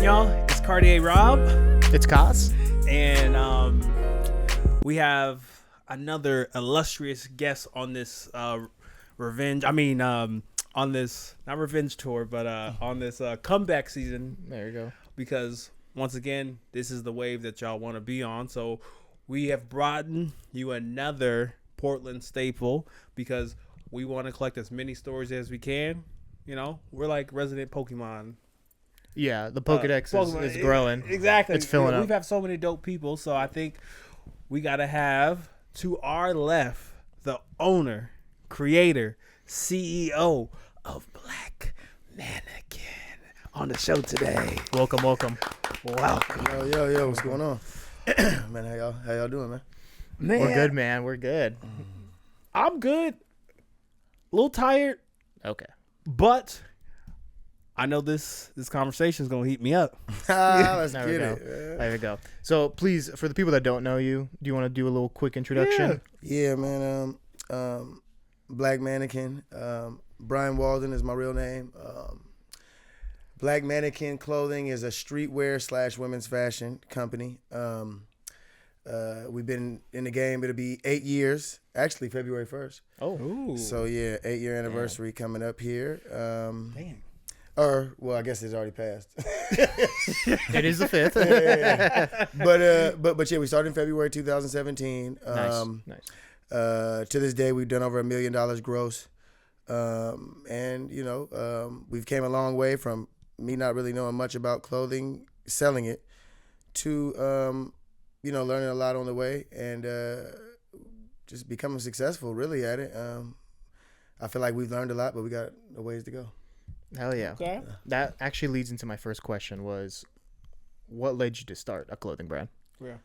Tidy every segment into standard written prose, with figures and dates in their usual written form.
y'all? It's Cartier Rob. It's Cos. And we have another illustrious guest on this revenge. On this, not revenge tour, but on this comeback season. There you go. Because, once again, this is the wave that y'all want to be on. So, we have brought you another Portland staple because we want to collect as many stories as we can. You know, we're like resident Pokemon. Yeah, the Pokedex is growing. Exactly. It's filling up. We've had so many dope people, so I think we got to have, to our left, the owner, creator, CEO of Black Mannequin on the show today. Welcome. Welcome. Yo, what's going on? Man, how y'all doing, man? We're good, man. We're good. I'm good. A little tired, Okay. but I know this conversation is gonna heat me up. Let's There get we go. it. There we go. So, please, for the people that don't know you, do you want to do a little quick introduction? Yeah, man. Black Mannequin. Bryan Walden is my real name. Black Mannequin Clothing is a streetwear / women's fashion company. We've been in the game. It'll be 8 years. Actually, February 1st. Oh. Ooh. So, yeah, 8-year anniversary coming up here. Dang. Well, I guess it's already passed. It is the 5th. But yeah, we started in February 2017. Nice. To this day, we've done over $1 million gross. And, we've came a long way from me not really knowing much about clothing, selling it, to, learning a lot on the way and just becoming successful really at it. I feel like we've learned a lot, but we got a ways to go. Hell yeah. Okay. That actually leads into my first question was, what led you to start a clothing brand? Yeah.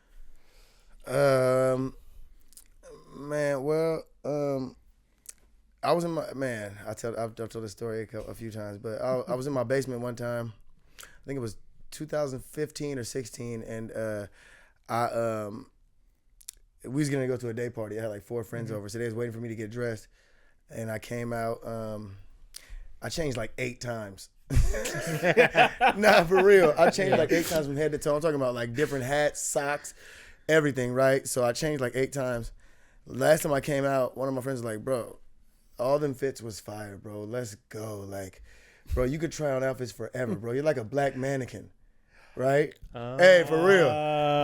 I was in my I've told this story a few times, but I was in my basement one time. I think it was 2015 or 16, and we was gonna go to a day party. I had like 4 friends over, so they was waiting for me to get dressed, and I came out. I changed like 8 times. Nah, for real. I changed like 8 times from head to toe. I'm talking about like different hats, socks, everything, right? So I changed like 8 times. Last time I came out, one of my friends was like, bro, all them fits was fire, bro. Let's go. Like, bro, you could try on outfits forever, bro. You're like a black mannequin, right? Hey, for real.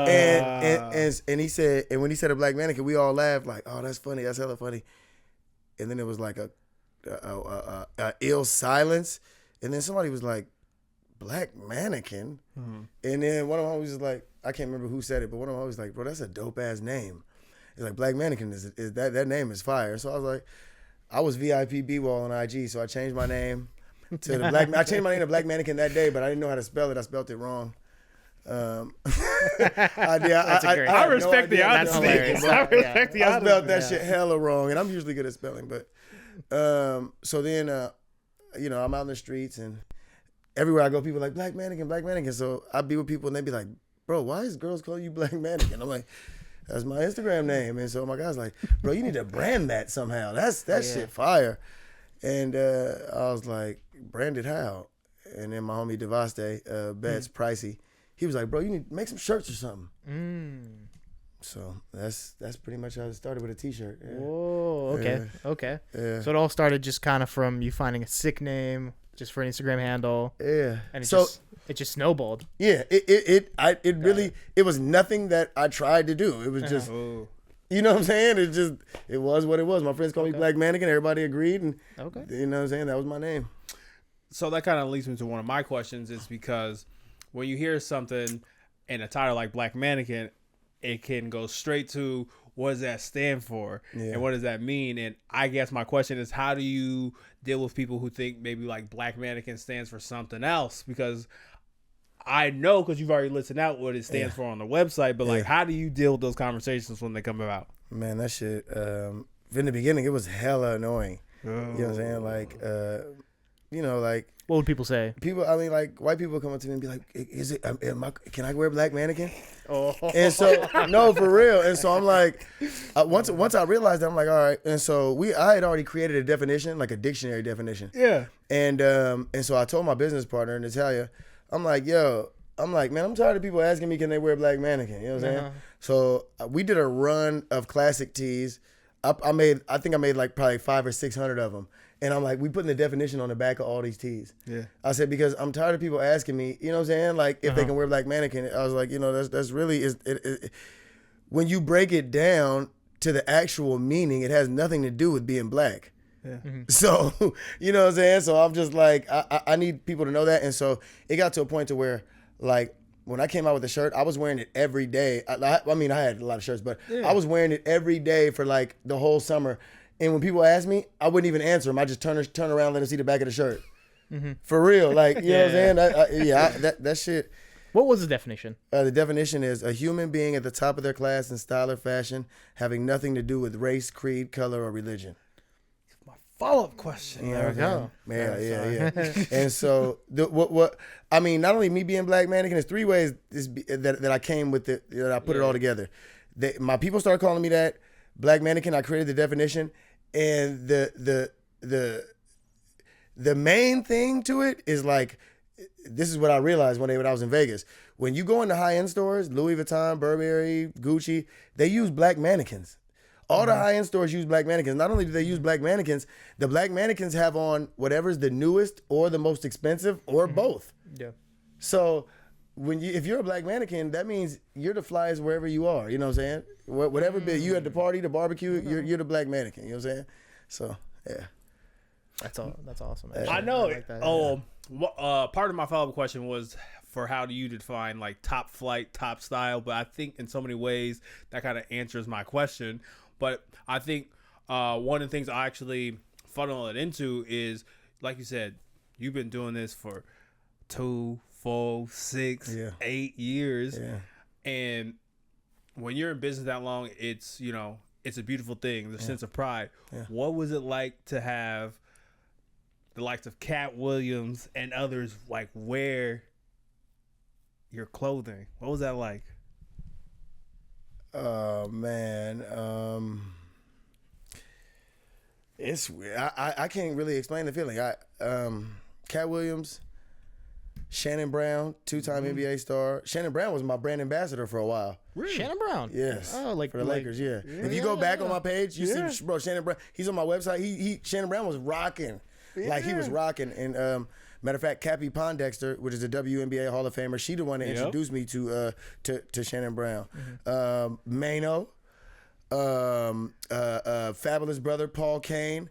And he said, and when he said a black mannequin, we all laughed like, oh, that's funny. That's hella funny. And then it was like a ill silence, and then somebody was like, "Black Mannequin," and then one of them was like, I can't remember who said it, but one of them was like, "Bro, that's a dope ass name." It's like Black Mannequin is that name is fire. So I was like, I was VIP B-Wall on IG, so I changed my name to the Black. I changed my name to Black Mannequin that day, but I didn't know how to spell it. I spelled it wrong. I respect the honesty. I respect the honesty. I spelled that shit hella wrong, and I'm usually good at spelling, but. So then, I'm out in the streets, and everywhere I go, people are like, Black Mannequin. So I'd be with people, and they'd be like, bro, why is girls calling you Black Mannequin? I'm like, that's my Instagram name. And so my guy's like, bro, you need to brand that somehow. Shit fire. And I was like, brand it how? And then my homie Devaste, Betts Pricey, he was like, bro, you need to make some shirts or something. So that's pretty much how it started, with a T-shirt. Yeah. Whoa, okay. Yeah. Okay. Yeah. So it all started just kind of from you finding a sick name just for an Instagram handle. Yeah. And it just snowballed. Yeah, it was nothing that I tried to do. It was just, you know what I'm saying? It was what it was. My friends called me Black Mannequin. Everybody agreed, and you know what I'm saying? That was my name. So that kind of leads me to one of my questions, is because when you hear something in a title like Black Mannequin, it can go straight to, what does that stand for? Yeah. And what does that mean? And I guess my question is, how do you deal with people who think maybe like Black Mannequin stands for something else? Because I know, because you've already listed out what it stands for on the website, but like, how do you deal with those conversations when they come about? Man, that shit, in the beginning, it was hella annoying. You know what I'm saying? Like, like, what would people say? Like white people come up to me and be like, "Is it? Can I wear Black Mannequin?" Oh, and so no, for real. And so I'm like, once I realized that, I'm like, all right. And so I had already created a definition, like a dictionary definition. Yeah. And so I told my business partner, Natalia, I'm like, yo, I'm like, man, I'm tired of people asking me, can they wear Black Mannequin? You know what I'm saying? So we did a run of classic tees. I think I made like probably 500 or 600 of them. And I'm like, we putting the definition on the back of all these tees. Yeah. I said, because I'm tired of people asking me, you know what I'm saying? Like, if they can wear Black Mannequin. I was like, you know, that's really, when you break it down to the actual meaning, it has nothing to do with being black. Yeah. So, you know what I'm saying? So I'm just like, I need people to know that. And so it got to a point to where, like, when I came out with the shirt, I was wearing it every day. I mean, I had a lot of shirts, but I was wearing it every day for like the whole summer. And when people asked me, I wouldn't even answer them. I just turn around, let them see the back of the shirt. For real. Like, you know what I'm saying? That shit. What was the definition? The definition is a human being at the top of their class in style or fashion, having nothing to do with race, creed, color, or religion. Follow-up question. There we go. Yeah. And so, what I mean, not only me being Black Mannequin, there's 3 ways that I came with it, that I put it all together. My people started calling me that. Black Mannequin, I created the definition. And the main thing to it is like, this is what I realized one day when I was in Vegas. When you go into high-end stores, Louis Vuitton, Burberry, Gucci, they use Black mannequins. All the high-end stores use Black mannequins. Not only do they use Black mannequins, the Black mannequins have on whatever's the newest or the most expensive or both. Yeah. So if you're a Black mannequin, that means you're the flyest wherever you are. You know what I'm saying? Whatever bit you at the party, the barbecue, you're the Black mannequin. You know what I'm saying? So yeah. That's awesome. I actually. know. like that, Part of my follow-up question was for how do you define like top flight, top style? But I think in so many ways that kind of answers my question. But I think one of the things I actually funnel it into is, like you said, you've been doing this for 2, 4, 6, 8 years. Yeah. And when you're in business that long, it's, you know, it's a beautiful thing, the sense of pride. Yeah. What was it like to have the likes of Cat Williams and others like wear your clothing? What was that like? Oh man, it's weird. I can't really explain the feeling. Cat Williams, Shannon Brown, 2-time NBA star. Shannon Brown was my brand ambassador for a while. Really? Shannon Brown. Yes. Oh, like for the Lakers. Yeah. Yeah. If you go back on my page, you see, bro, Shannon Brown. He's on my website. Shannon Brown was rocking. Yeah. Like he was rocking. And matter of fact, Cappy Pondexter, which is a WNBA Hall of Famer, she the one that introduced me to Shannon Brown. Mano, fabulous brother Paul Kane.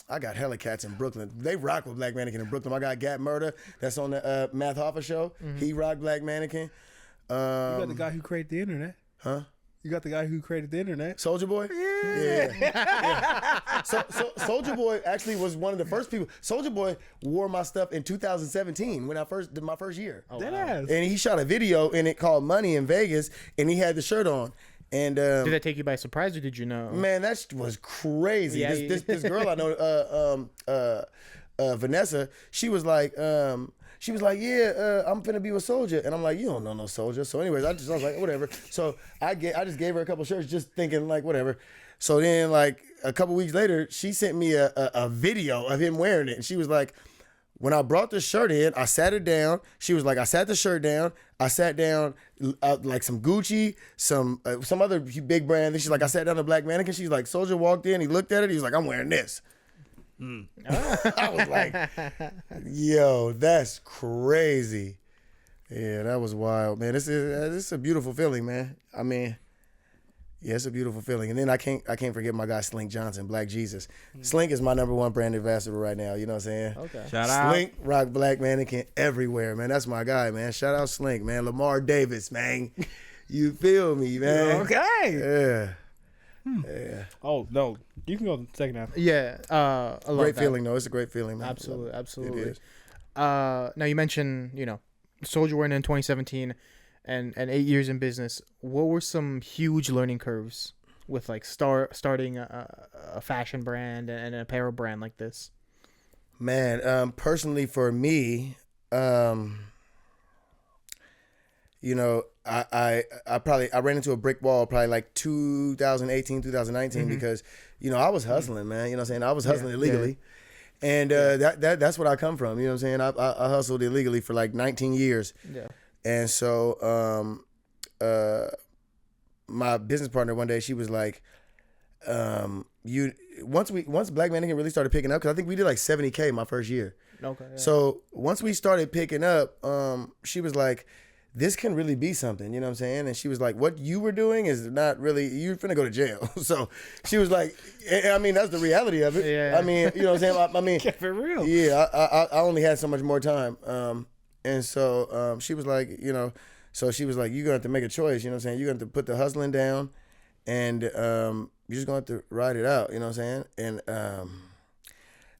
I got hella cats in Brooklyn. They rock with Black Mannequin in Brooklyn. I got Gap Murder that's on the Math Hoffa show. He rocked Black Mannequin. You got the guy who created the internet. Huh? You got the guy who created the internet. Soulja Boy? Yeah. So Soulja Boy actually was one of the first people. Soulja Boy wore my stuff in 2017 when I did my first year. Oh, wow. And he shot a video in it called Money in Vegas, and he had the shirt on. And did that take you by surprise, or did you know? Man, that was crazy. Yeah, this girl I know, Vanessa, she was like, I'm finna be with Soulja, and I'm like, you don't know no Soulja. So, anyways, I was like, whatever. So I just gave her a couple shirts, just thinking like whatever. So then, like a couple weeks later, she sent me a video of him wearing it, and she was like, when I brought the shirt in, I sat it down. She was like, I sat the shirt down. I sat down like some Gucci, some other big brand. Then she's like, I sat down the Black Mannequin. She's like, Soulja walked in. He looked at it. He was like, I'm wearing this. I was like, yo, that's crazy. Yeah, that was wild, man. This is a beautiful feeling, man. I mean, yeah, it's a beautiful feeling. And then I can't forget my guy Slink Johnson, Black Jesus. Slink is my #1 brand ambassador right now. You know what I'm saying? Okay. Shout out. Slink rock Black Mannequin everywhere, man. That's my guy, man. Shout out Slink, man. Lamar Davis, man. You feel me, man? Okay. Yeah. Yeah. Oh no, you can go second half. Yeah. I love Great that. feeling, though. It's a great feeling, man. Absolutely. It is. Now you mentioned, Soulja wearing in 2017 and 8 years in business. What were some huge learning curves with like starting a fashion brand and an apparel brand like this? Man, personally for me, I ran into a brick wall probably like 2018, 2019 because, I was hustling, man. You know what I'm saying? I was hustling illegally. And that's what I come from. You know what I'm saying? I hustled illegally for like 19 years. Yeah. And so my business partner one day, she was like, once Black Mannequin really started picking up, because I think we did like 70K my first year. Okay. Yeah. So once we started picking up, she was like, this can really be something, you know what I'm saying? And she was like, what you were doing is not really, you're finna go to jail. So she was like, I mean, that's the reality of it. Yeah. I mean, you know what I'm saying? I mean, For real. yeah, I only had so much more time. And so she was like, you know, so she was like, you're going to have to make a choice, you know what I'm saying? You're going to have to put the hustling down and you're just going to have to ride it out, you know what I'm saying? And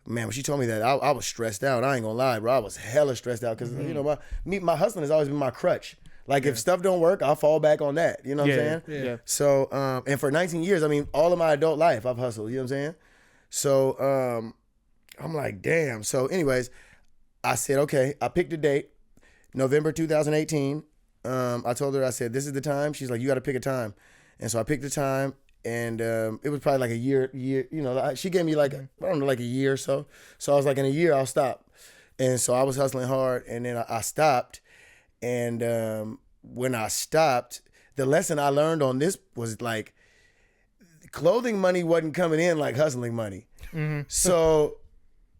man, when she told me that, I was stressed out. I ain't gonna lie, bro. I was hella stressed out because you know my hustling has always been my crutch. Like if stuff don't work, I'll fall back on that. You know what I'm saying? Yeah. So and for 19 years, I mean, all of my adult life, I've hustled. You know what I'm saying? So I'm like, damn. So anyways, I said, okay. I picked a date, November 2018. I told her, I said, this is the time. She's like, you got to pick a time. And so I picked a time. And it was probably like a year, you know, she gave me like, I don't know, like a year or so. So I was like, in a year, I'll stop. And so I was hustling hard and then I stopped. And when I stopped, the lesson I learned on this was like, clothing money wasn't coming in like hustling money. Mm-hmm. So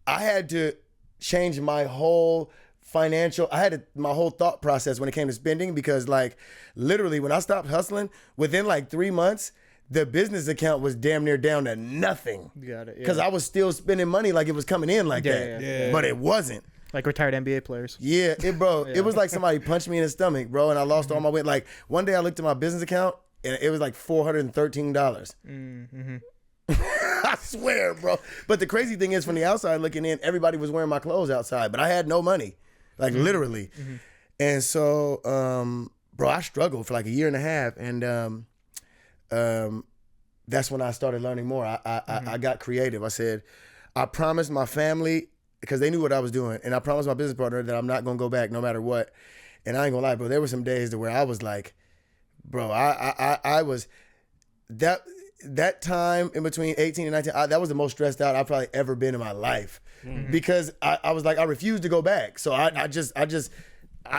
I had to change my whole my whole thought process when it came to spending, because like literally when I stopped hustling, within like 3 months, the business account was damn near down to nothing. Got it. Because I was still spending money like it was coming in like that. Yeah. But it wasn't. Like retired NBA players. Yeah, it was like somebody punched me in the stomach, bro, and I lost all my weight. Like one day I looked at my business account and it was like $413. Mm-hmm. I swear, bro. But the crazy thing is, from the outside looking in, everybody was wearing my clothes outside, but I had no money. Like literally. Mm-hmm. And so, bro, I struggled for like a year and a half. And that's when I started learning more. I got creative. I said, I promised my family, because they knew what I was doing, and I promised my business partner that I'm not going to go back no matter what. And I ain't going to lie, bro, there were some days where I was like, bro, I was, that time in between 18 and 19, that was the most stressed out I've probably ever been in my life. Mm-hmm. Because I was like, I refused to go back. So I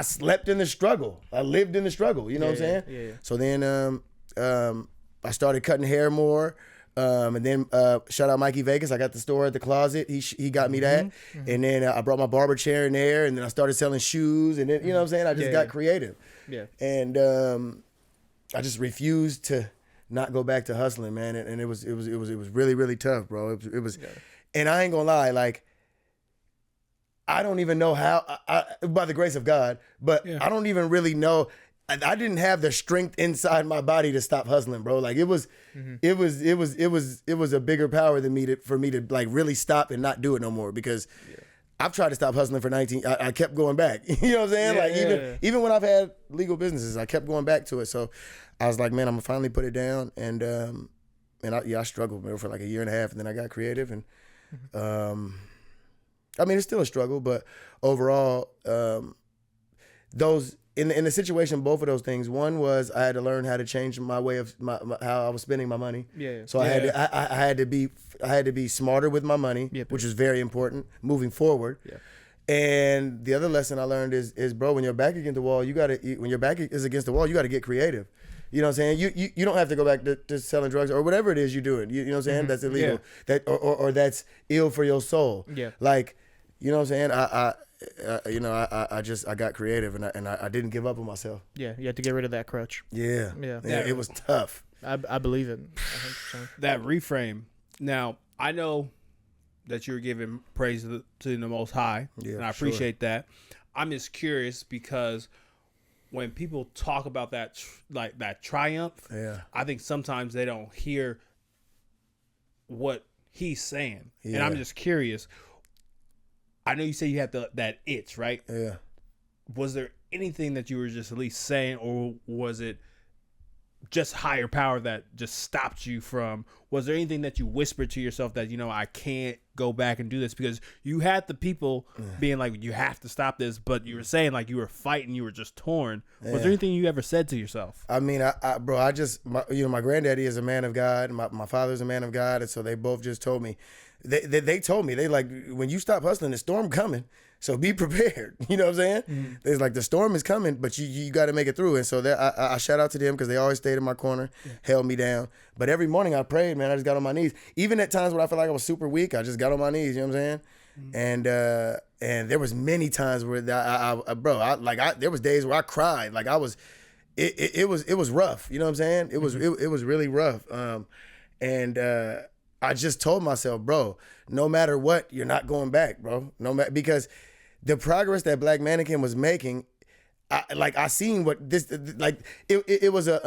slept in the struggle. I lived in the struggle. You know what I'm saying? Yeah. So then I started cutting hair more. And then shout out Mikey Vegas. I got the store at the closet. He got me that. Mm-hmm. And then I brought my barber chair in there. And then I started selling shoes. And then, you know what I'm saying? I just got creative. Yeah. And I just refused to not go back to hustling, man. And it was really, really tough, bro. It was, and I ain't gonna lie, like, I don't even know how, by the grace of God, but I don't even really know. I didn't have the strength inside my body to stop hustling, bro. Like it was a bigger power than me for me to like really stop and not do it no more, because I've tried to stop hustling for 19. I kept going back. You know what I'm saying? Like even when I've had legal businesses, I kept going back to it. So I was like, man, I'm gonna finally put it down. And I struggled, man, for like a year and a half, and then I got creative. And I mean, it's still a struggle, but overall, those in the situation, both of those things. One was I had to learn how to change my way of how I was spending my money. Yeah. So I had to be smarter with my money, which is very important moving forward. Yeah. And the other lesson I learned is bro, when your back against the wall, when your back is against the wall, you got to get creative. You know what I'm saying? You don't have to go back to selling drugs or whatever it is you're doing. You know what I'm saying? Mm-hmm. That's illegal. Yeah. That or that's ill for your soul. Yeah. Like, you know what I'm saying? I got creative and I didn't give up on myself. Yeah, you had to get rid of that crutch. Yeah. It was tough. I believe it. 100%. That reframe. Now, I know that you're giving praise to the Most High, and I appreciate that. I'm just curious because when people talk about that, like that triumph, I think sometimes they don't hear what he's saying, and I'm just curious. I know you say you had that itch, right? Yeah. Was there anything that you were just at least saying, or was it just higher power that just stopped you from? Was there anything that you whispered to yourself that, I can't go back and do this? Because you had the people being like, you have to stop this, but you were saying like you were fighting, you were just torn. Was there anything you ever said to yourself? I mean, my granddaddy is a man of God, my father's a man of God, and so they both just told me, they told me, they like, when you stop hustling, the storm coming. So be prepared. You know what I'm saying? Mm-hmm. It's like the storm is coming, but you got to make it through. And so I shout out to them because they always stayed in my corner, held me down. But every morning I prayed, man. I just got on my knees. Even at times when I felt like I was super weak, I just got on my knees. You know what I'm saying? Mm-hmm. And there was many times where there was days where I cried. Like it was rough. You know what I'm saying? It was really rough. I just told myself, bro, no matter what, you're not going back, bro. Because the progress that Black Mannequin was making, I seen what this, like, it was a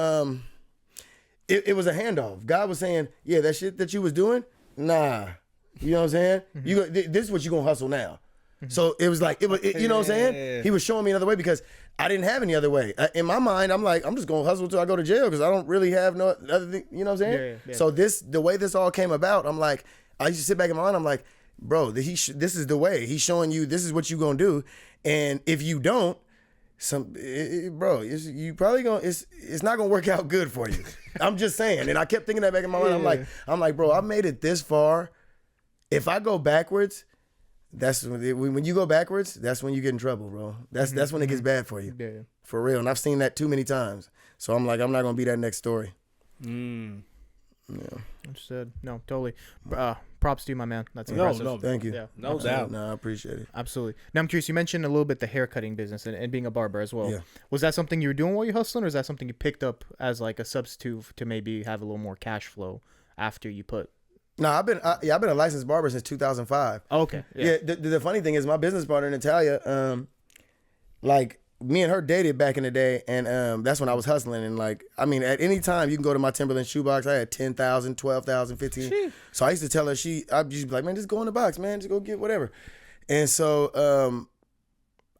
handoff. God was saying, yeah, that shit that you was doing, nah. You know what I'm saying? Mm-hmm. This is what you gonna hustle now. Mm-hmm. So it was like, you know what I'm saying? Yeah. He was showing me another way because I didn't have any other way. In my mind, I'm like, I'm just gonna hustle till I go to jail because I don't really have no other thing. You know what I'm saying? Yeah. So the way this all came about, I'm like, I used to sit back in my mind, I'm like, bro, this is the way. He's showing you this is what you gonna do, and if you don't, you probably gonna it's not gonna work out good for you. I'm just saying, and I kept thinking that back in my mind. I'm like, bro, I made it this far. If I go backwards, that's when you go backwards. That's when you get in trouble, bro. That's when it gets bad for you, for real. And I've seen that too many times. So I'm like, I'm not gonna be that next story. Yeah. Understood. No, totally. Props to you, my man. That's impressive. No, thank you. Yeah, no doubt. No, I appreciate it. Absolutely. Now I'm curious. You mentioned a little bit the haircutting business and being a barber as well. Yeah. Was that something you were doing while you're hustling, or is that something you picked up as like a substitute to maybe have a little more cash flow after you put? No, I've been a licensed barber since 2005. Oh, okay. Yeah. The funny thing is, my business partner Natalia, like, me and her dated back in the day, and that's when I was hustling. And like, I mean, at any time you can go to my Timberland shoebox. I had 10,000, 12,000, 15. So I used to tell her, I'd just be like, man, just go in the box, man, just go get whatever. And so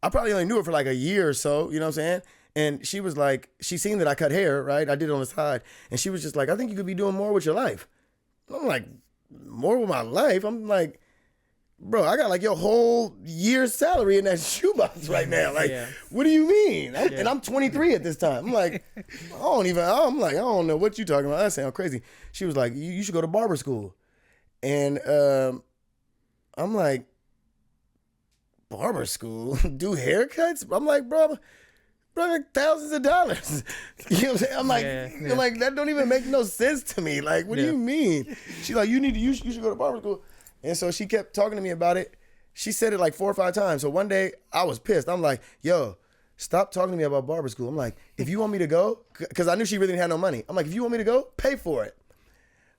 I probably only knew her for like a year or so, you know what I'm saying? And she was like, she seen that I cut hair, right? I did it on the side, and she was just like, I think you could be doing more with your life. I'm like, more with my life? I'm like, bro, I got like your whole year's salary in that shoebox right now. Like, what do you mean? And I'm 23 at this time. I'm like, I don't know what you talking about. That sounds crazy. She was like, you should go to barber school. And I'm like, barber school? Do haircuts? I'm like, bro, like thousands of dollars. You know what I'm saying? I'm like, I'm like, that don't even make no sense to me. Like, what do you mean? She's like, you should go to barber school. And so she kept talking to me about it. She said it like 4 or 5 times. So one day I was pissed. I'm like, yo, stop talking to me about barber school. I'm like, if you want me to go, because I knew she really didn't have no money. I'm like, if you want me to go, pay for it.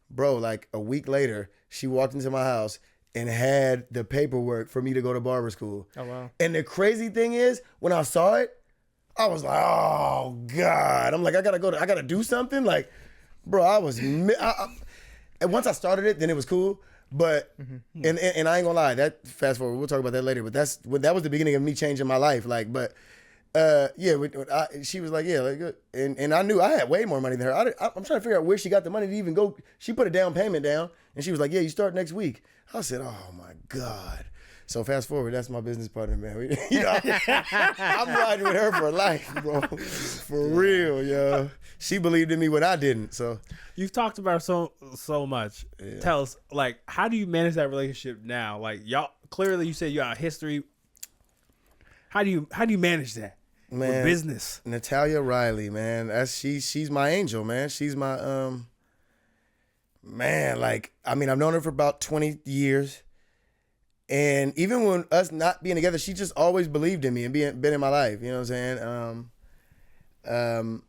Bro, like a week later, she walked into my house and had the paperwork for me to go to barber school. Oh, wow. And the crazy thing is, when I saw it, I was like, oh, God. I'm like, I got to do something? Like, bro, and once I started it, then it was cool. But, and I ain't gonna lie, that, fast forward, we'll talk about that later, but that was the beginning of me changing my life. Like, but, she was like, yeah, like, and I knew I had way more money than her. I'm trying to figure out where she got the money to even go. She put a down payment down, and she was like, yeah, you start next week. I said, oh my God. So fast forward, that's my business partner, man. I'm riding with her for life, bro. For real, yo. She believed in me when I didn't. So you've talked about so much. Yeah. Tell us, like, how do you manage that relationship now? Like, y'all clearly you said you got a history. How do you manage that? Man, with business? Natalia Riley, man. She's my angel, man. She's my man, like, I mean, I've known her for about 20 years. And even when us not being together, she just always believed in me and been in my life. You know what I'm saying?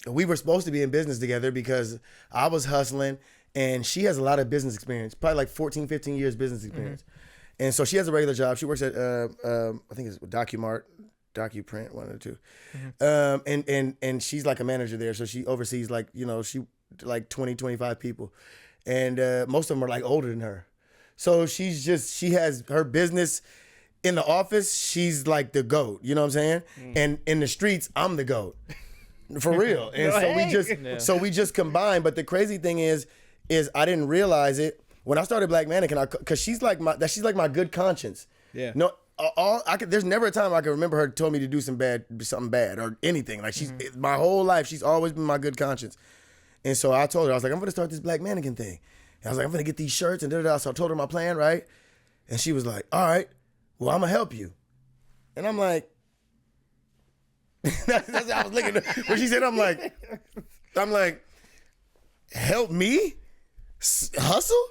We were supposed to be in business together because I was hustling, and she has a lot of business experience, probably like 14, 15 years business experience. And so she has a regular job. She works at, I think it's DocuPrint, one of the two. And she's like a manager there. So she oversees like 20, 25 people. And most of them are like older than her. So she has her business in the office. She's like the GOAT, you know what I'm saying? And in the streets, I'm the GOAT. For real. And so we just combined. But the crazy thing is I didn't realize it when I started Black Mannequin, because she's like my good conscience. Yeah. No, there's never a time I can remember her told me to do something bad or anything. Like my whole life, she's always been my good conscience. And so I told her, I was like, I'm gonna start this Black Mannequin thing. And I was like, I'm gonna get these shirts and da-da-da. So I told her my plan, right? And she was like, all right, well, I'm gonna help you. And I'm like, that's how I was looking at when she said, I'm like, help me? Hustle?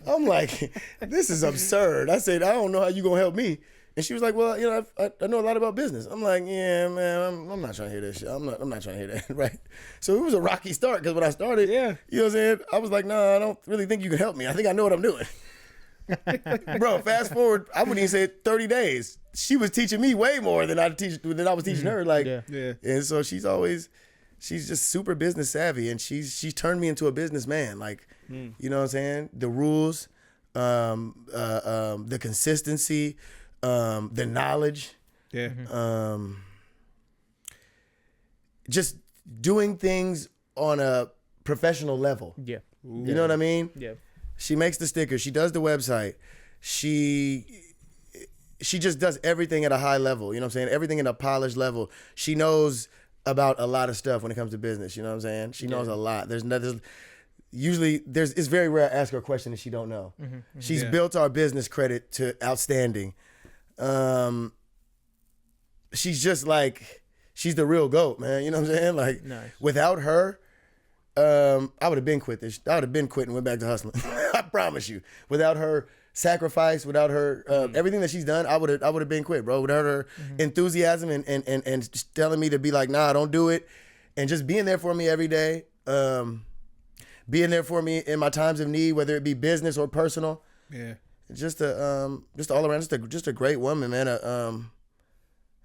I'm like, this is absurd. I said, I don't know how you gonna help me. And she was like, well, you know, I know a lot about business. I'm like, yeah, man, I'm not trying to hear this shit. I'm not trying to hear that, right? So it was a rocky start because when I started, you know what I'm saying? I was like, no, I don't really think you can help me. I think I know what I'm doing. Bro, fast forward, I wouldn't even say 30 days. She was teaching me way more than I was teaching her. Like, and so she's just super business savvy, and she turned me into a businessman. Like, you know what I'm saying? The rules, the consistency, the knowledge, just doing things on a professional level. Yeah, you know what I mean? Yeah. She makes the stickers. She does the website. She just does everything at a high level. You know what I'm saying? Everything at a polished level. She knows about a lot of stuff when it comes to business. You know what I'm saying? She knows a lot. It's very rare I ask her a question that she don't know. She's built our business credit to outstanding. She's just like, she's the real GOAT, man. You know what I'm saying? Like, without her, I would have been quit this. I would have been quit and went back to hustling. I promise you. Without her sacrifice, without her everything that she's done, I would have been quit, bro. Without her enthusiasm and just telling me to be like, nah, don't do it, and just being there for me every day, being there for me in my times of need, whether it be business or personal. Yeah. Just all around, just a great woman, man.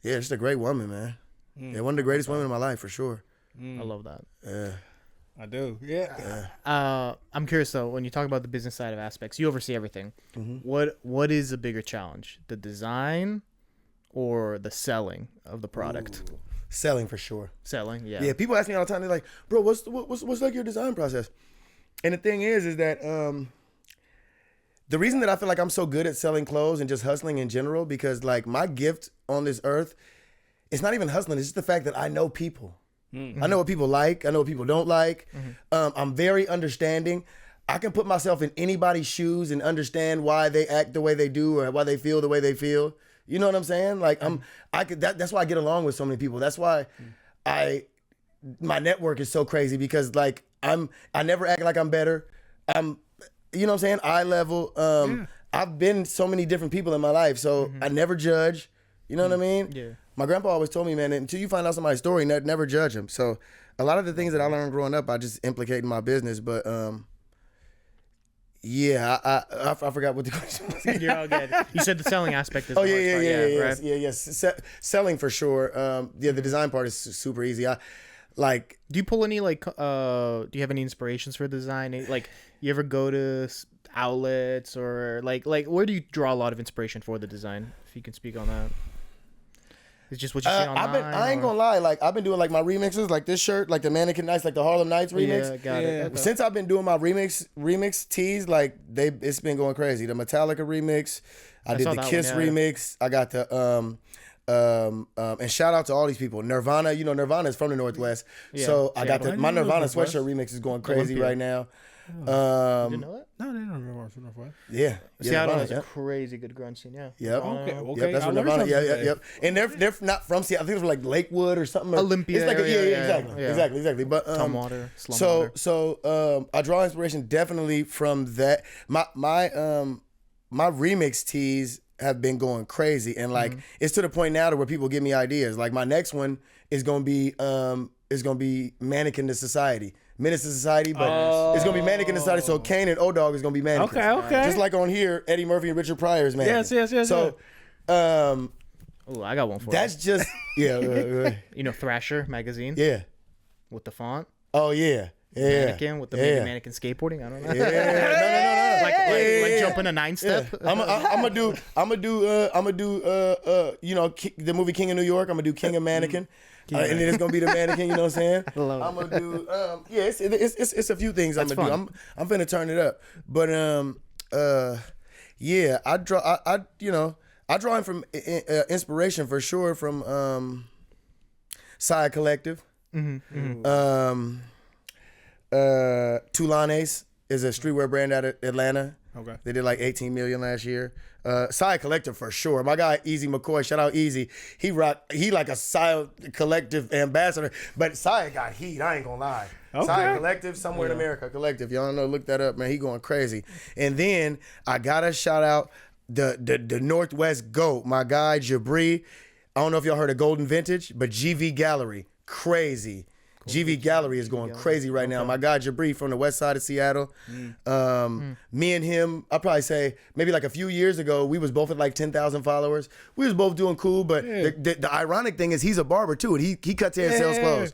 Just a great woman, man. Yeah, one of the greatest women in my life for sure. I love that. Yeah. I do. Yeah. I'm curious though, when you talk about the business side of aspects, you oversee everything. What is a bigger challenge? The design or the selling of the product? Ooh. Selling for sure. Selling, yeah. Yeah, people ask me all the time, they're like, bro, what's like your design process? And the thing is that the reason that I feel like I'm so good at selling clothes and just hustling in general, because like my gift on this earth, it's not even hustling, it's just the fact that I know people. I know what people like. I know what people don't like. I'm very understanding. I can put myself in anybody's shoes and understand why they act the way they do or why they feel the way they feel. You know what I'm saying? Like that's why I get along with so many people. That's why my network is so crazy, because like I never act like I'm better. You know what I'm saying? Eye level. I've been so many different people in my life, so I never judge. You know what I mean? Yeah. My grandpa always told me, man, until you find out somebody's story, never judge them. So a lot of the things that I learned growing up, I just implicate in my business. But I forgot what the question was. You're all good. You said the selling aspect is selling for sure. The design part is super easy. Do you pull any do you have any inspirations for design? Like, you ever go to outlets or like where do you draw a lot of inspiration for the design? If you can speak on that. It's just what you see online. I ain't gonna lie. Like, I've been doing like my remixes, like this shirt, like the Mannequin Nights, like the Harlem Nights remix. Yeah, got it. Okay. Since I've been doing my remix tees, like it's been going crazy. The Metallica remix, I did the Kiss remix. I got the and shout out to all these people. Nirvana, you know, Nirvana is from the Northwest, so I got my Nirvana sweatshirt remix is going crazy right now. You didn't know that? No, they don't remember from Northwest. Yeah. Seattle has a crazy good grunge scene. Yeah. Yep. Okay. That's what Nirvana. Yep. And they're not from Seattle. I think they're like Lakewood or something. Olympia. It's like exactly. But Water. So I draw inspiration definitely from that. My remix tees have been going crazy, and like it's to the point now to where people give me ideas. Like my next one is gonna be Mannequin to Society. Menace to Society, but it's gonna be Mannequin to Society. So Kane and O-Dog is gonna be Mannequins. Okay. Just like on here, Eddie Murphy and Richard Pryor is Mannequins. Yes. So, I got one for you. That's just You know Thrasher magazine? Yeah. With the font? Oh yeah. Mannequin with the baby mannequin skateboarding. I don't know. Yeah. No. Like jumping a 9-step. Yeah. I'm gonna do you know, the movie King of New York. I'm gonna do King of Mannequin. And then it's gonna be the Mannequin, you know what I'm saying? I'm gonna do it's a few things I'm gonna do. I'm finna turn it up. But I draw from inspiration for sure from Side Collective. Tulanes is a streetwear brand out of Atlanta. Okay. They did like 18 million last year. Psy Collective for sure. My guy Easy McCoy, shout out Easy. He like a Psy Collective ambassador. But Psy got heat, I ain't gonna lie. Okay. Psy Collective, somewhere in America, Collective. Y'all don't know, look that up, man. He going crazy. And then I gotta shout out the Northwest GOAT, my guy Jabri. I don't know if y'all heard of Golden Vintage, but GV Gallery, crazy. GV Gallery is going crazy right now. My guy Jabri from the west side of Seattle. Me and him, I'll probably say maybe like a few years ago, we was both at like 10,000 followers. We was both doing cool, but the ironic thing is he's a barber too, and he cuts hair and sells clothes.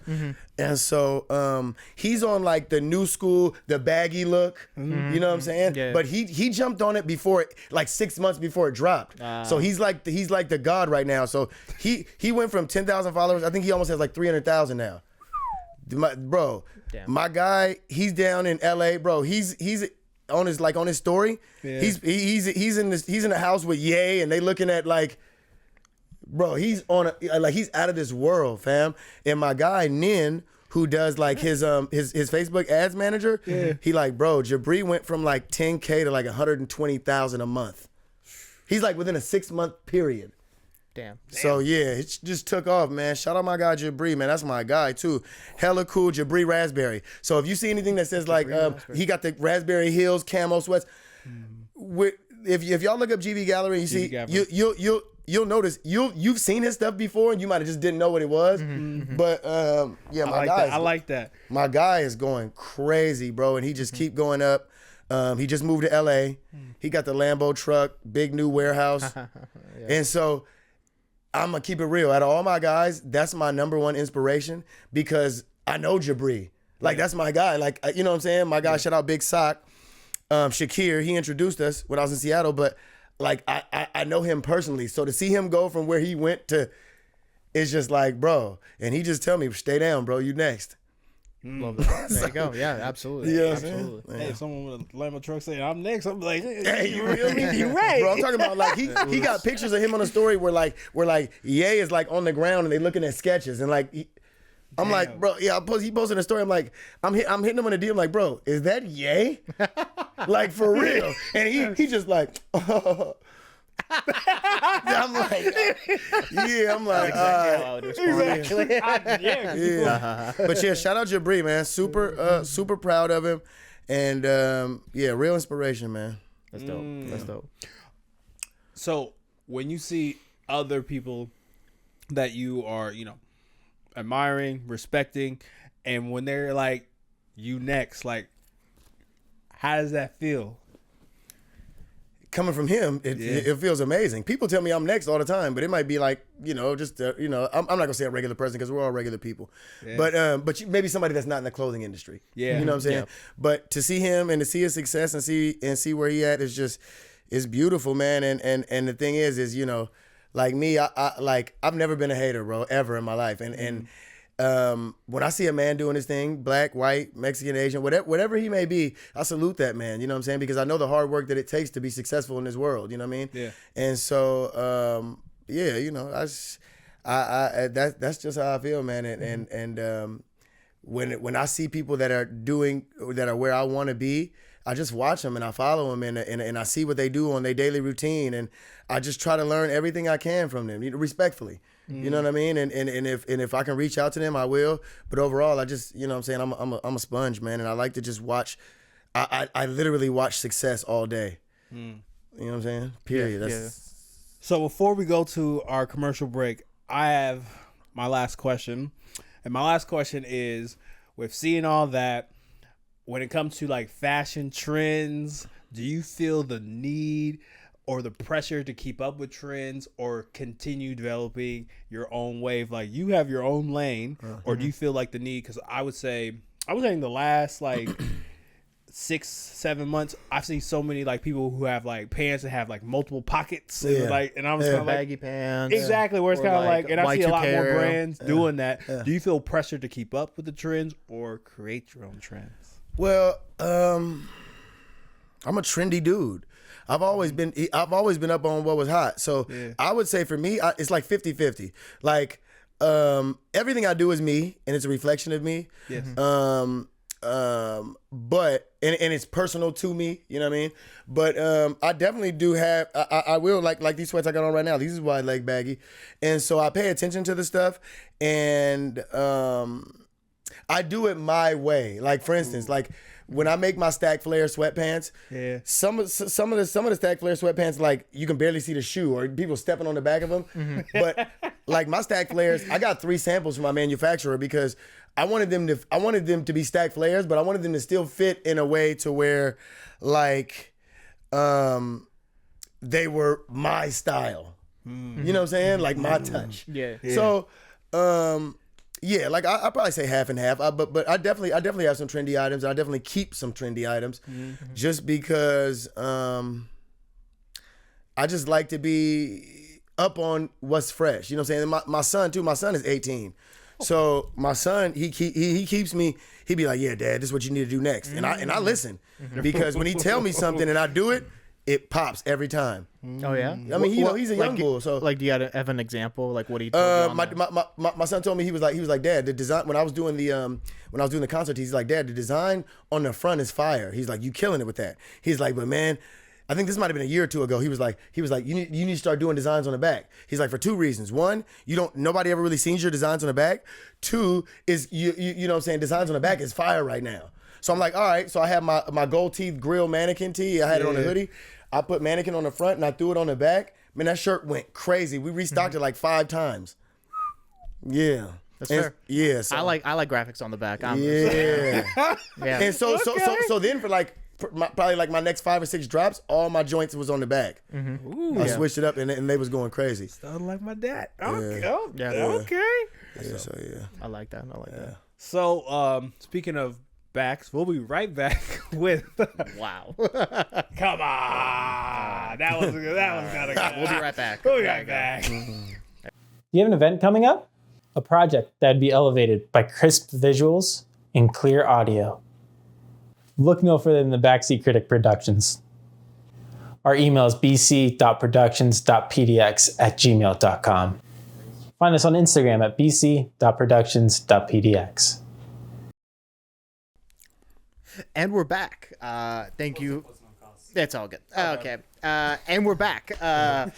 And so he's on like the new school, the baggy look. You know what I'm saying? Yeah. But he jumped on it before like 6 months before it dropped. So he's like the god right now. So he went from 10,000 followers. I think he almost has like 300,000 now. My guy, he's down in LA, bro. He's on his story. Yeah. He's in the house with Ye, and they looking at like, bro. He's he's out of this world, fam. And my guy Nin, who does like his Facebook ads manager, he like, bro, Jabri went from like 10K to like 120,000 a month. He's like within a 6-month period. Damn. So yeah, it just took off, man. Shout out my guy Jabri, man. That's my guy too. Hella cool, Jabri Raspberry. So if you see anything that says like he got the Raspberry Hills camo sweats, if y'all look up GV Gallery, you see you'll notice you've seen his stuff before and you might have just didn't know what it was. But yeah, I like that. My guy is going crazy, bro, and he just keep going up. He just moved to LA. He got the Lambo truck, big new warehouse, and so. I'm going to keep it real. Out of all my guys, that's my number one inspiration because I know Jabri. Like, that's my guy. Like, you know what I'm saying? My guy, shout out Big Sock. Shakir, he introduced us when I was in Seattle, but, like, I know him personally. So to see him go from where he went to, it's just like, bro. And he just tell me, stay down, bro. You next. Love that. There you go. Yeah, absolutely. Yeah, absolutely. Hey, if someone with a Lambo truck saying I'm next, I'm like, hey, you really? You right, bro. I'm talking about like he got pictures of him on the story where Ye is like on the ground and they looking at sketches and like I'm like, bro, yeah, he posted a story. I'm like, I'm hitting him on a DM like, bro, is that Ye? Like for real? And he just like. I'm like, yeah, I'm like, Exactly how I would respond. yeah. But yeah, shout out Jabri, man. Super proud of him, and yeah, real inspiration, man. That's dope. That's dope. So when you see other people that you are, admiring, respecting, and when they're like, you next, like, how does that feel? Coming from him, it feels amazing. People tell me I'm next all the time, but it might be like, I'm not gonna say a regular person because we're all regular people, but maybe somebody that's not in the clothing industry. Yeah, you know what I'm saying. Yeah. But to see him and to see his success and see where he at is just, it's beautiful, man. And the thing is like me, I've never been a hater, bro, ever in my life, and when I see a man doing his thing, black, white, Mexican, Asian, whatever he may be, I salute that man. You know what I'm saying? Because I know the hard work that it takes to be successful in this world. You know what I mean? Yeah. And so, that's just how I feel, man. And when I see people that are where I want to be, I just watch them and I follow them and I see what they do on their daily routine, and I just try to learn everything I can from them, respectfully. You know what I mean? And if I can reach out to them, I will. But overall, I just, what I'm saying, I'm a sponge, man, and I like to just watch. I literally watch success all day. You know what I'm saying? Period. Yeah. So before we go to our commercial break, I have my last question, and my last question is: with seeing all that, when it comes to like fashion trends, do you feel the need or the pressure to keep up with trends or continue developing your own wave? Like, you have your own lane, or do you feel like the need? Because I would say in the last like 6-7 months, I've seen so many like people who have like pants that have like multiple pockets, and I was kind of like baggy pants, exactly, where it's kind of like, and I see a lot more brands doing that. Yeah. Do you feel pressure to keep up with the trends or create your own trends? Well, I'm a trendy dude. I've always been up on what was hot. So I would say for me, it's like 50-50. Like everything I do is me, and it's a reflection of me. Yes. but and it's personal to me, you know what I mean? But I definitely do have I will like these sweats I got on right now. These is wide leg baggy. And so I pay attention to the stuff, and I do it my way. Like for instance, like when I make my stack flare sweatpants, some of the stack flare sweatpants, like you can barely see the shoe or people stepping on the back of them. Mm-hmm. But like my stack flares, I got 3 samples from my manufacturer because I wanted them to be stack flares, but I wanted them to still fit in a way to where like they were my style. Mm-hmm. You know what I'm saying? Like my touch. Yeah. So yeah, like I probably say half and half, but I definitely have some trendy items. I definitely keep some trendy items, just because I just like to be up on what's fresh. You know what I'm saying? And my son too. My son is 18, so my son he keeps me. He be like, "Yeah, Dad, this is what you need to do next," and I listen because when he tell me something and I do it, it pops every time. Oh yeah. I mean, he's a young bull. So like, do you have an example? Like, what he told you my son told me he was like, Dad, the design when I was doing the concert, he's like, Dad, the design on the front is fire. He's like, you killing it with that. He's like, but man, I think this might have been a year or two ago. He was like, you need to start doing designs on the back. He's like, for 2 reasons. 1, nobody ever really seen your designs on the back. 2 is you know what I'm saying, designs on the back is fire right now. So I'm like, all right. So I have my gold teeth grill mannequin tee. I had it on the hoodie. I put mannequin on the front and I threw it on the back. Man, that shirt went crazy. We restocked it like 5 times. Yeah. That's fair. Yeah. So, I like graphics on the back. Yeah. Yeah. And so then for probably like my next 5 or 6 drops, all my joints was on the back. Mm-hmm. Ooh, I switched it up and they was going crazy. Sound like my dad. Okay. Yeah. Okay. Yeah, so yeah. I like that. That. So speaking of backs, we'll be right back with wow. Come on. That was kind of good. We'll be right back. We'll be right back. Do you have an event coming up? A project that'd be elevated by crisp visuals and clear audio? Look no further than the Backseat Critic Productions. Our email is bc.productions.pdx@gmail.com. Find us on Instagram at bc.productions.pdx. And we're back. Thank you. It's all good. Okay. And we're back. Thank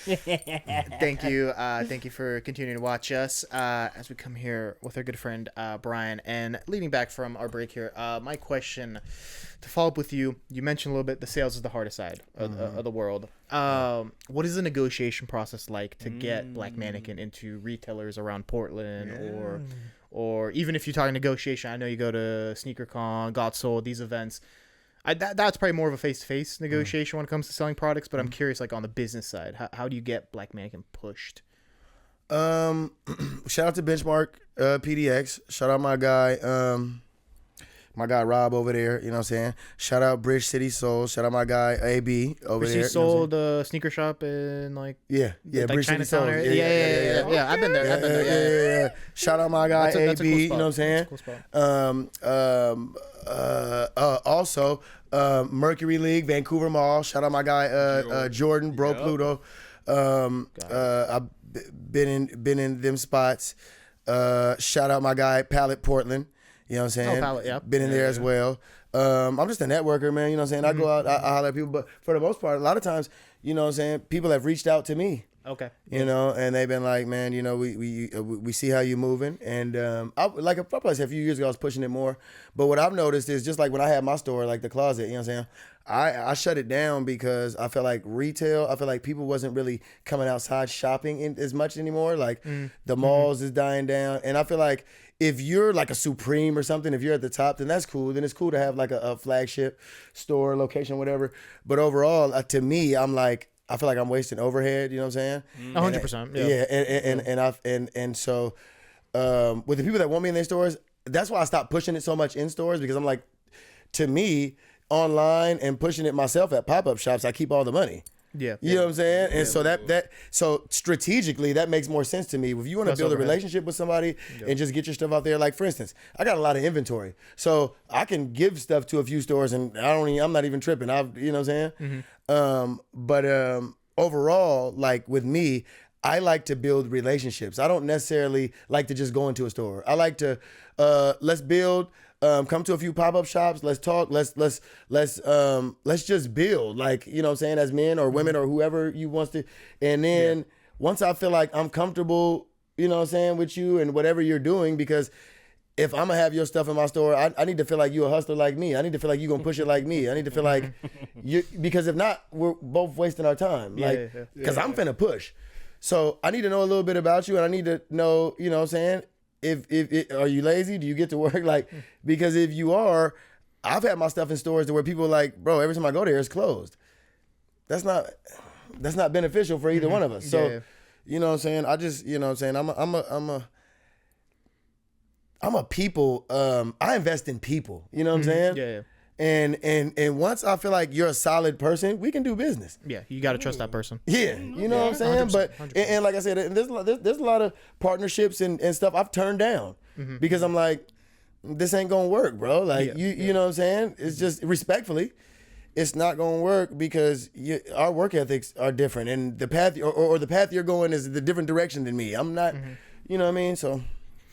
you. Thank you for continuing to watch us as we come here with our good friend Bryan. And leading back from our break here, my question to follow up with you. You mentioned a little bit the sales is the hardest side of the world. What is the negotiation process like to get Black Mannequin into retailers around Portland or even if you're talking negotiation? I know you go to SneakerCon, Got Sold, these events. That's probably more of a face-to-face negotiation when it comes to selling products, but I'm curious, like on the business side, how do you get Black Mannequin pushed? Shout out to Benchmark PDX. Shout out my guy Rob over there. You know what I'm saying? Shout out Bridge City Soul. Shout out my guy AB over there. He sold a sneaker shop in like Bridge City Soul. Yeah. I've been there. Yeah. Shout out my guy that's AB. a cool You know what I'm saying? Also, Mercury League, Vancouver Mall. Shout out my guy Jordan, Bro Pluto. I've been in them spots. Shout out my guy Pallet Portland. You know what I'm saying? Pallet, yeah. Been in there as well. I'm just a networker, man. You know what I'm saying? I go out, I holler at people, but for the most part, a lot of times, you know what I'm saying, people have reached out to me. Okay. You know, and they've been like, man, you know, we see how you moving, and I probably said a few years ago I was pushing it more, but what I've noticed is just like when I had my store, like the closet, you know what I'm saying, I shut it down because I felt like retail, I felt like people wasn't really coming outside shopping as much anymore. Like the malls is dying down, and I feel like if you're like a Supreme or something, if you're at the top, then that's cool. Then it's cool to have like a flagship store, location, whatever. But overall, to me, I'm like, I feel like I'm wasting overhead. You know what I'm saying? 100%. Yeah. And so with the people that want me in their stores, that's why I stopped pushing it so much in stores, because I'm like, to me, online and pushing it myself at pop-up shops, I keep all the money. Yeah. You know what I'm saying? And so so strategically that makes more sense to me. If you want to build a relationship with somebody and just get your stuff out there, like for instance, I got a lot of inventory. So I can give stuff to a few stores and I'm not even tripping. You know what I'm saying? But overall, like with me, I like to build relationships. I don't necessarily like to just go into a store. I like to let's build. Come to a few pop-up shops. Let's talk. Let's just build. Like, you know what I'm saying, as men or women or whoever you wants to. And then once I feel like I'm comfortable, you know what I'm saying, with you and whatever you're doing, because if I'm gonna have your stuff in my store, I need to feel like you a hustler like me. I need to feel like you gonna push it like me. I need to feel like you, because if not, we're both wasting our time. Like, because I'm finna push. So I need to know a little bit about you, and I need to know, you know what I'm saying, if are you lazy? Do you get to work? Like, because if you are, I've had my stuff in stores to where people are like, bro, every time I go there, it's closed. That's not beneficial for either one of us. So, you know what I'm saying? I just, you know what I'm saying? I'm a people, I invest in people, you know what I'm saying? Yeah. And once I feel like you're a solid person, we can do business. Yeah, you got to trust that person. Yeah, you know what I'm saying? 100%, But 100%. and like I said, there's a lot of partnerships and stuff I've turned down because I'm like, this ain't gonna work, bro. Like you know what I'm saying? It's just respectfully, it's not gonna work because our work ethics are different, and the path or the path you're going is the different direction than me. I'm not, you know what I mean? So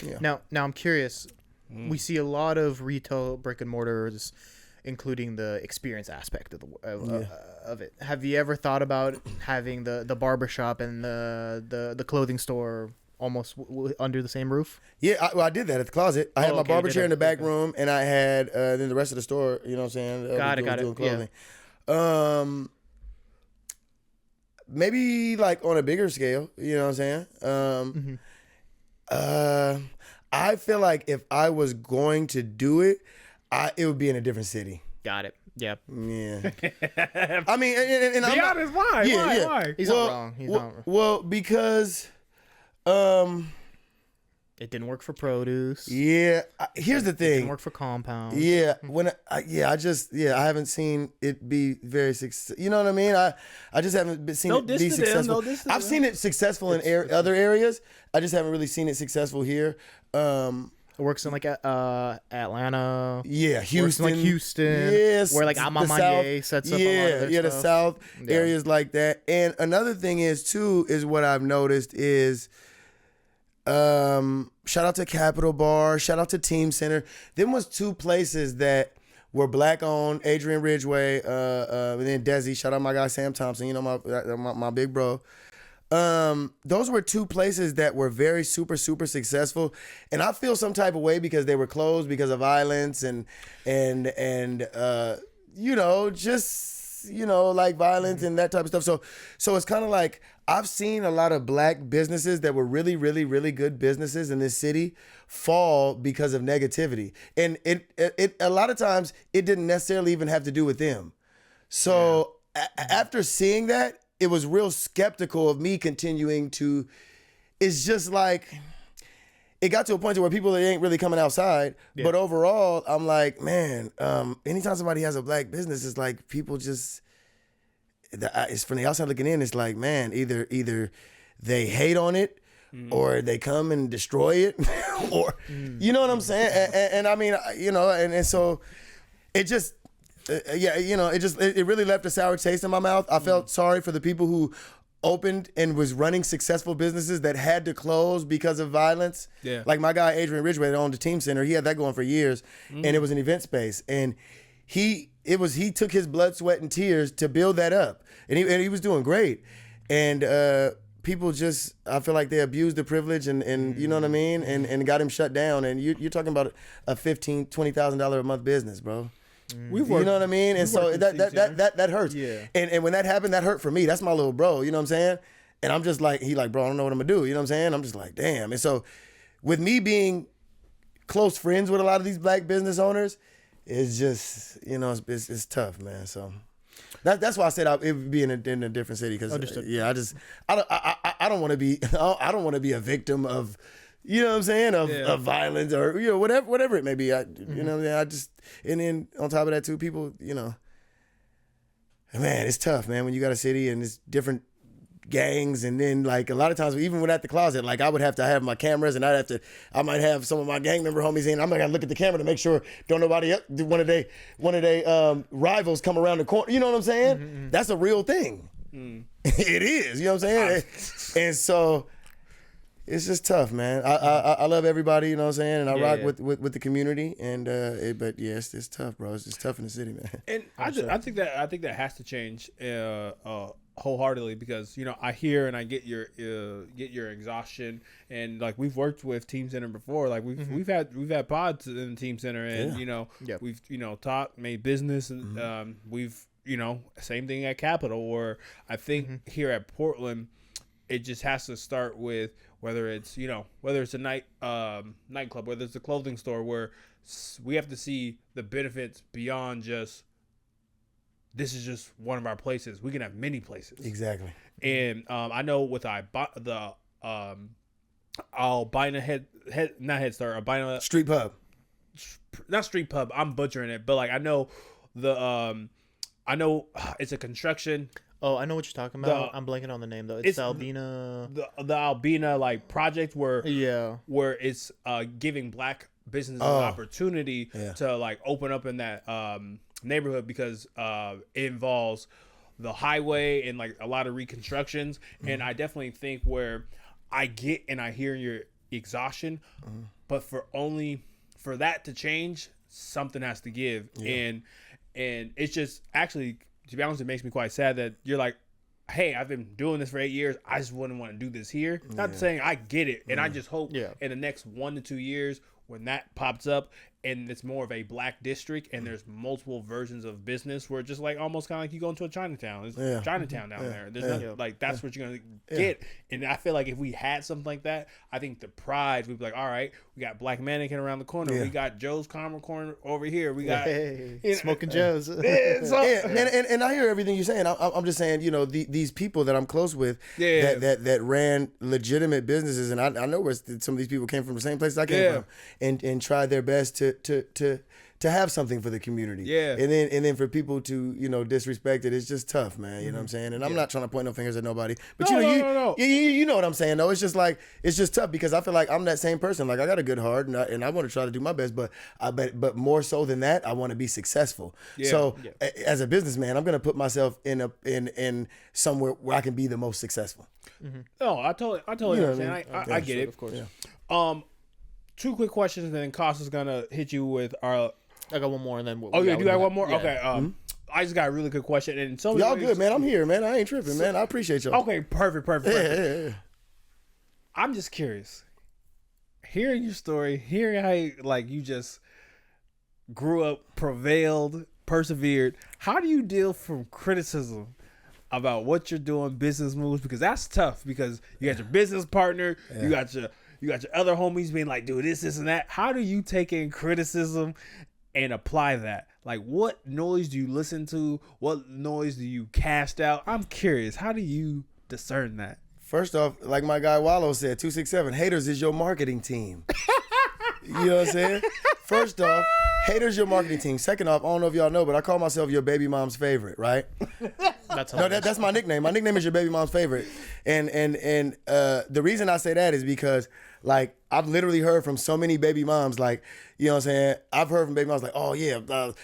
yeah. Now I'm curious. We see a lot of retail brick and mortars, including the experience aspect of it. Have you ever thought about having the barbershop and the clothing store almost under the same roof? Yeah, I did that at the closet. I had my barber chair in the back okay. room, and I had then the rest of the store. You know what I'm saying? Got it. Doing clothing. Maybe like on a bigger scale. You know what I'm saying? I feel like if I was going to do it, it would be in a different city. Got it. Yep. Yeah. I mean, and Be I'm honest, why? Yeah. Why? He's not wrong. He's not wrong. Well, because, It didn't work for produce. yeah. Here's the It didn't thing. work for compound. Yeah, when I haven't seen it be very successful. You know what I mean? I just haven't seen No it diss be to them, successful. no diss to I've them. seen it successful in other areas. I just haven't really seen it successful here. It works in like Atlanta. Yeah, Works Houston, in like Houston. Yes, Where like the Amamanye sets up a lot of their the stuff. South Yeah. areas like that. And another thing is what I've noticed is, shout out to Capital Bar, shout out to Team Center. Them was two places that were black owned. Adrian Ridgeway, and then Desi. Shout out my guy Sam Thompson. You know my big bro. Those were two places that were very super successful, and I feel some type of way because they were closed because of violence and you know, just, you know, like violence and that type of stuff. So it's kind of like I've seen a lot of black businesses that were really good businesses in this city fall because of negativity, and it a lot of times it didn't necessarily even have to do with them. So after seeing that, it was real skeptical of me continuing to. It's just like it got to a point to where people ain't really coming outside. Yeah. But overall, I'm like, man, anytime somebody has a black business, it's like people just. It's from the outside looking in. It's like, man, either they hate on it, or they come and destroy it, or you know what I'm saying. And I mean, you know, and so it just. You know, it really left a sour taste in my mouth. I felt sorry for the people who opened and was running successful businesses that had to close because of violence. Yeah. Like my guy Adrian Ridgeway that owned the Team Center, he had that going for years, and it was an event space, and he took his blood, sweat, and tears to build that up, and he was doing great, and people just, I feel like they abused the privilege and you know what I mean, and got him shut down, and you're talking about a $15,000-$20,000 a month business, bro. You know what I mean? And so that hurts. Yeah. And when that happened, that hurt for me. That's my little bro, you know what I'm saying? And I'm just like, he like, bro, I don't know what I'm gonna do. You know what I'm saying? I'm just like, damn. And so with me being close friends with a lot of these black business owners, it's just, you know, it's tough, man. So that's why I said it would be in a different city. Cause I don't want to be a victim of, you know what I'm saying, of violence or, you know, whatever it may be. You know what I'm saying? And then on top of that too, people, you know, man, it's tough, man, when you got a city and it's different gangs, and then like a lot of times, even when at the closet, like I would have to have my cameras, and I might have some of my gang member homies in. I'm gonna look at the camera to make sure don't nobody one of they rivals come around the corner. You know what I'm saying? That's a real thing. It is, you know what I'm saying? And so it's just tough, man. I love everybody, you know what I'm saying? And I rock with the community. And but yeah, it's tough, bro. It's just tough in the city, man. And I think that has to change wholeheartedly, because I hear and I get your exhaustion, and like we've worked with Team Center before, like we've had pods in the Team Center, and we've taught, made business, and we've same thing at Capitol, or I think here at Portland, it just has to start with whether it's a nightclub, whether it's a clothing store, where we have to see the benefits beyond just, this is just one of our places. We can have many places. Exactly. And I know with the Albina not Head Start, Albina Street Pub. Not Street Pub. I'm butchering it, but like I know it's a construction. Oh, I know what you're talking about. I'm blanking on the name though. It's Albina. The Albina like project where it's giving Black businesses an opportunity to like open up in that neighborhood, because it involves the highway and like a lot of reconstructions. And I definitely think where I get and I hear your exhaustion, but for that to change, something has to give. And it's just, actually, to be honest, it makes me quite sad that you're like, hey, I've been doing this for 8 years. I just wouldn't want to do this here. Not saying I get it. And I just hope in the next 1 to 2 years, when that pops up and it's more of a Black district and there's multiple versions of business, where just like almost kind of like you go into a Chinatown. There's Chinatown down there. There's nothing like that's what you're going to get. And I feel like if we had something like that, I think the pride, we'd be like, all right, we got Black Mannequin around the corner. We got Joe's Caramel Corner over here. We got Smoking Joe's. And I hear everything you're saying. I'm just saying, these people that I'm close with that ran legitimate businesses, and I know where some of these people came from, the same place I came from, and tried their best to have something for the community. And then for people to, disrespect it, it's just tough, man. You know what I'm saying? And I'm not trying to point no fingers at nobody. But no. You know what I'm saying, though. It's just like, it's just tough, because I feel like I'm that same person. Like, I got a good heart, and I want to try to do my best, but more so than that, I want to be successful. So as a businessman, I'm gonna put myself in somewhere where I can be the most successful. No, I totally understand. I get it. Of course. 2 quick questions, and then Costa's gonna hit you with our. I got one more, and then you got one more? Yeah. Okay. I just got a really good question, and so y'all good, man. I'm here, man. I ain't tripping, man. I appreciate y'all. Okay, perfect. Yeah. I'm just curious, hearing your story, hearing how you just grew up, prevailed, persevered. How do you deal from criticism about what you're doing, business moves? Because that's tough, because you got your business partner, you got your other homies being like, dude, this, and that. How do you take in criticism and apply that? Like, what noise do you listen to? What noise do you cast out? I'm curious. How do you discern that? First off, like my guy Wallow said, 267, haters is your marketing team. You know what I'm saying? First off, haters your marketing team. Second off, I don't know if y'all know, but I call myself your baby mom's favorite, right? That's my nickname. My nickname is your baby mom's favorite. And the reason I say that is because, like, I've literally heard from so many baby moms, like, you know what I'm saying? I've heard from baby moms like, oh yeah,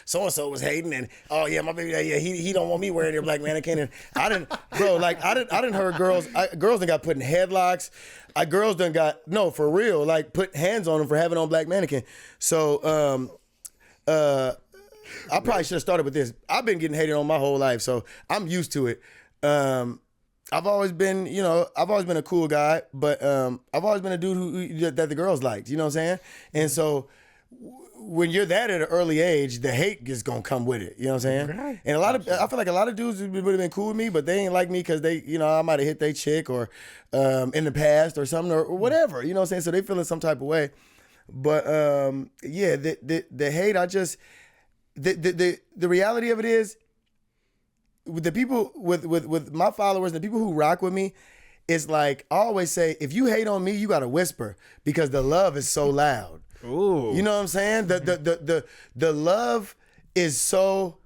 so-and-so was hating, and oh yeah, my baby, he don't want me wearing your Black Mannequin. And I didn't heard girls done got put in headlocks. Girls done got, no, for real, like, put hands on them for having on Black Mannequin. So, I probably should have started with this. I've been getting hated on my whole life, so I'm used to it. I've always been a cool guy, but I've always been a dude that the girls liked. You know what I'm saying? And so when you're that at an early age, the hate is gonna come with it. You know what I'm saying? Right. And I feel like a lot of dudes would have been cool with me, but they ain't like me because they, I might have hit their chick or in the past or something or whatever. You know what I'm saying? So they feeling some type of way. But the hate, the reality of it is, with the people with my followers, the people who rock with me, it's like I always say, if you hate on me, you gotta whisper, because the love is so loud. Ooh. You know what I'm saying? The love is so,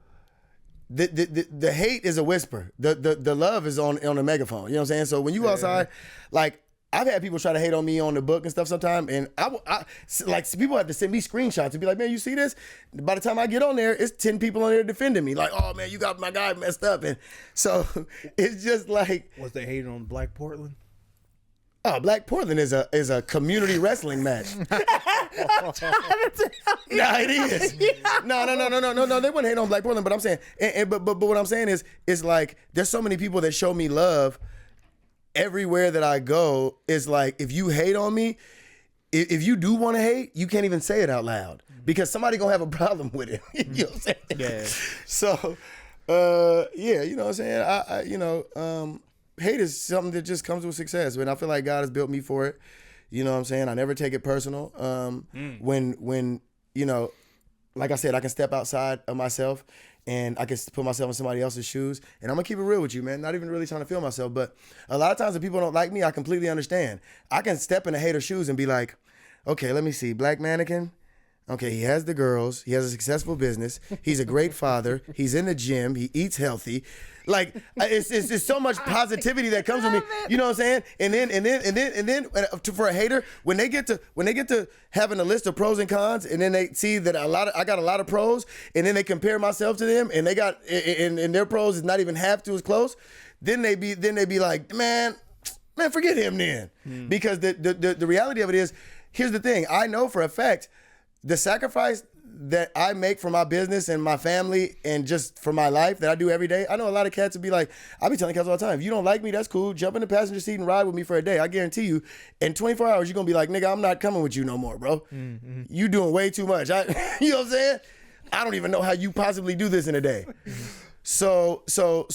the hate is a whisper. The love is on a megaphone. You know what I'm saying? So when you outside, like, I've had people try to hate on me on the book and stuff sometime, and like people have to send me screenshots and be like, man, you see this? By the time I get on there, it's 10 people on there defending me. Like, oh man, you got my guy messed up. And so it's just like. Was they hating on Black Portland? Oh, Black Portland is a community wrestling match. Nah, it is. No. They wouldn't hate on Black Portland, but I'm saying, but what I'm saying is like, there's so many people that show me love. Everywhere that I go is like, if you hate on me, if you do want to hate, you can't even say it out loud because somebody gonna have a problem with it. You know what I'm saying? Yeah. So, yeah, you know what I'm saying? Hate is something that just comes with success. And I feel like God has built me for it. You know what I'm saying? I never take it personal. When you know, like I said, I can step outside of myself and I can put myself in somebody else's shoes. And I'm gonna keep it real with you, man. Not even really trying to feel myself, but a lot of times when people don't like me, I completely understand. I can step in a hater's shoes and be like, okay, let me see, Black Mannequin. Okay, he has the girls. He has a successful business. He's a great father. He's in the gym. He eats healthy. Like it's so much positivity that comes with me. You know what I'm saying? And then for a hater, when they get to having a list of pros and cons, and then they see that I got a lot of pros, and then they compare myself to them, and they got and their pros is not even half to as close. Then they be like, man, forget him then, because the reality of it is, here's the thing. I know for a fact the sacrifice that I make for my business and my family and just for my life that I do every day. I know a lot of cats would be like, I be telling cats all the time, if you don't like me, that's cool. Jump in the passenger seat and ride with me for a day. I guarantee you, in 24 hours, you're going to be like, nigga, I'm not coming with you no more, bro. Mm-hmm. You doing way too much. You know what I'm saying? I don't even know how you possibly do this in a day. So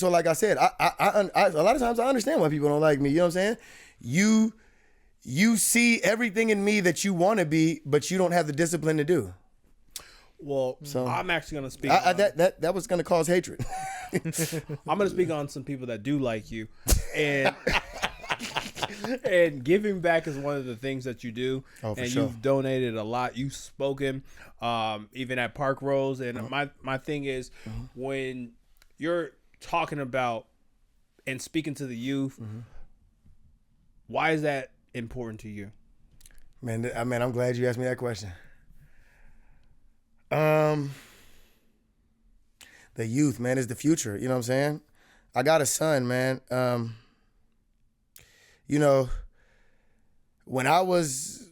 like I said, I a lot of times I understand why people don't like me. You know what I'm saying? You see everything in me that you want to be, but you don't have the discipline to do. Well, so I'm actually going to speak. That was going to cause hatred. I'm going to speak on some people that do like you, and and giving back is one of the things that you do. Oh, for sure. You've donated a lot. You've spoken, even at Park Rose. And my thing is, when you're talking about and speaking to the youth, why is that important to you? Man, I'm glad you asked me that question. The youth, man, is the future. You know what I'm saying? I got a son, man. You know, when I was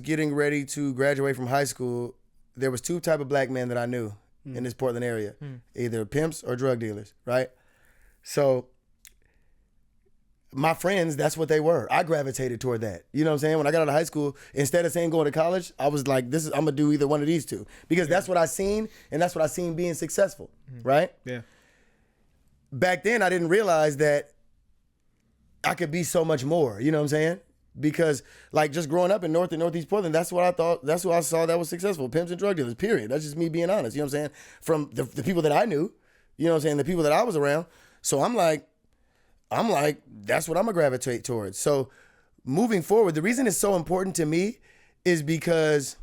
getting ready to graduate from high school, there was two type of black men that I knew in this Portland area, either pimps or drug dealers, right? So my friends, that's what they were. I gravitated toward that. You know what I'm saying? When I got out of high school, instead of saying going to college, I was like, I'm going to do either one of these two. Because that's what I seen, and that's what I seen being successful, right? Yeah. Back then, I didn't realize that I could be so much more. You know what I'm saying? Because like just growing up in North and Northeast Portland, that's what I thought, that's what I saw that was successful. Pimps and drug dealers, period. That's just me being honest. You know what I'm saying? From the people that I knew, you know what I'm saying? The people that I was around. So I'm like, that's what I'm gonna gravitate towards. So moving forward, the reason it's so important to me is because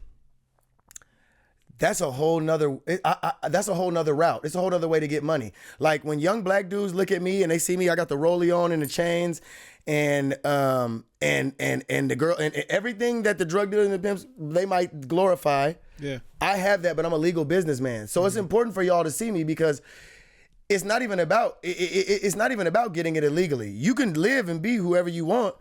that's a whole nother route. It's a whole other way to get money. Like when young black dudes look at me and they see me, I got the rollie on and the chains and the girl and everything that the drug dealers and the pimps, they might glorify. Yeah. I have that, but I'm a legal businessman. So it's important for y'all to see me because it's not even about getting it illegally. You can live and be whoever you want.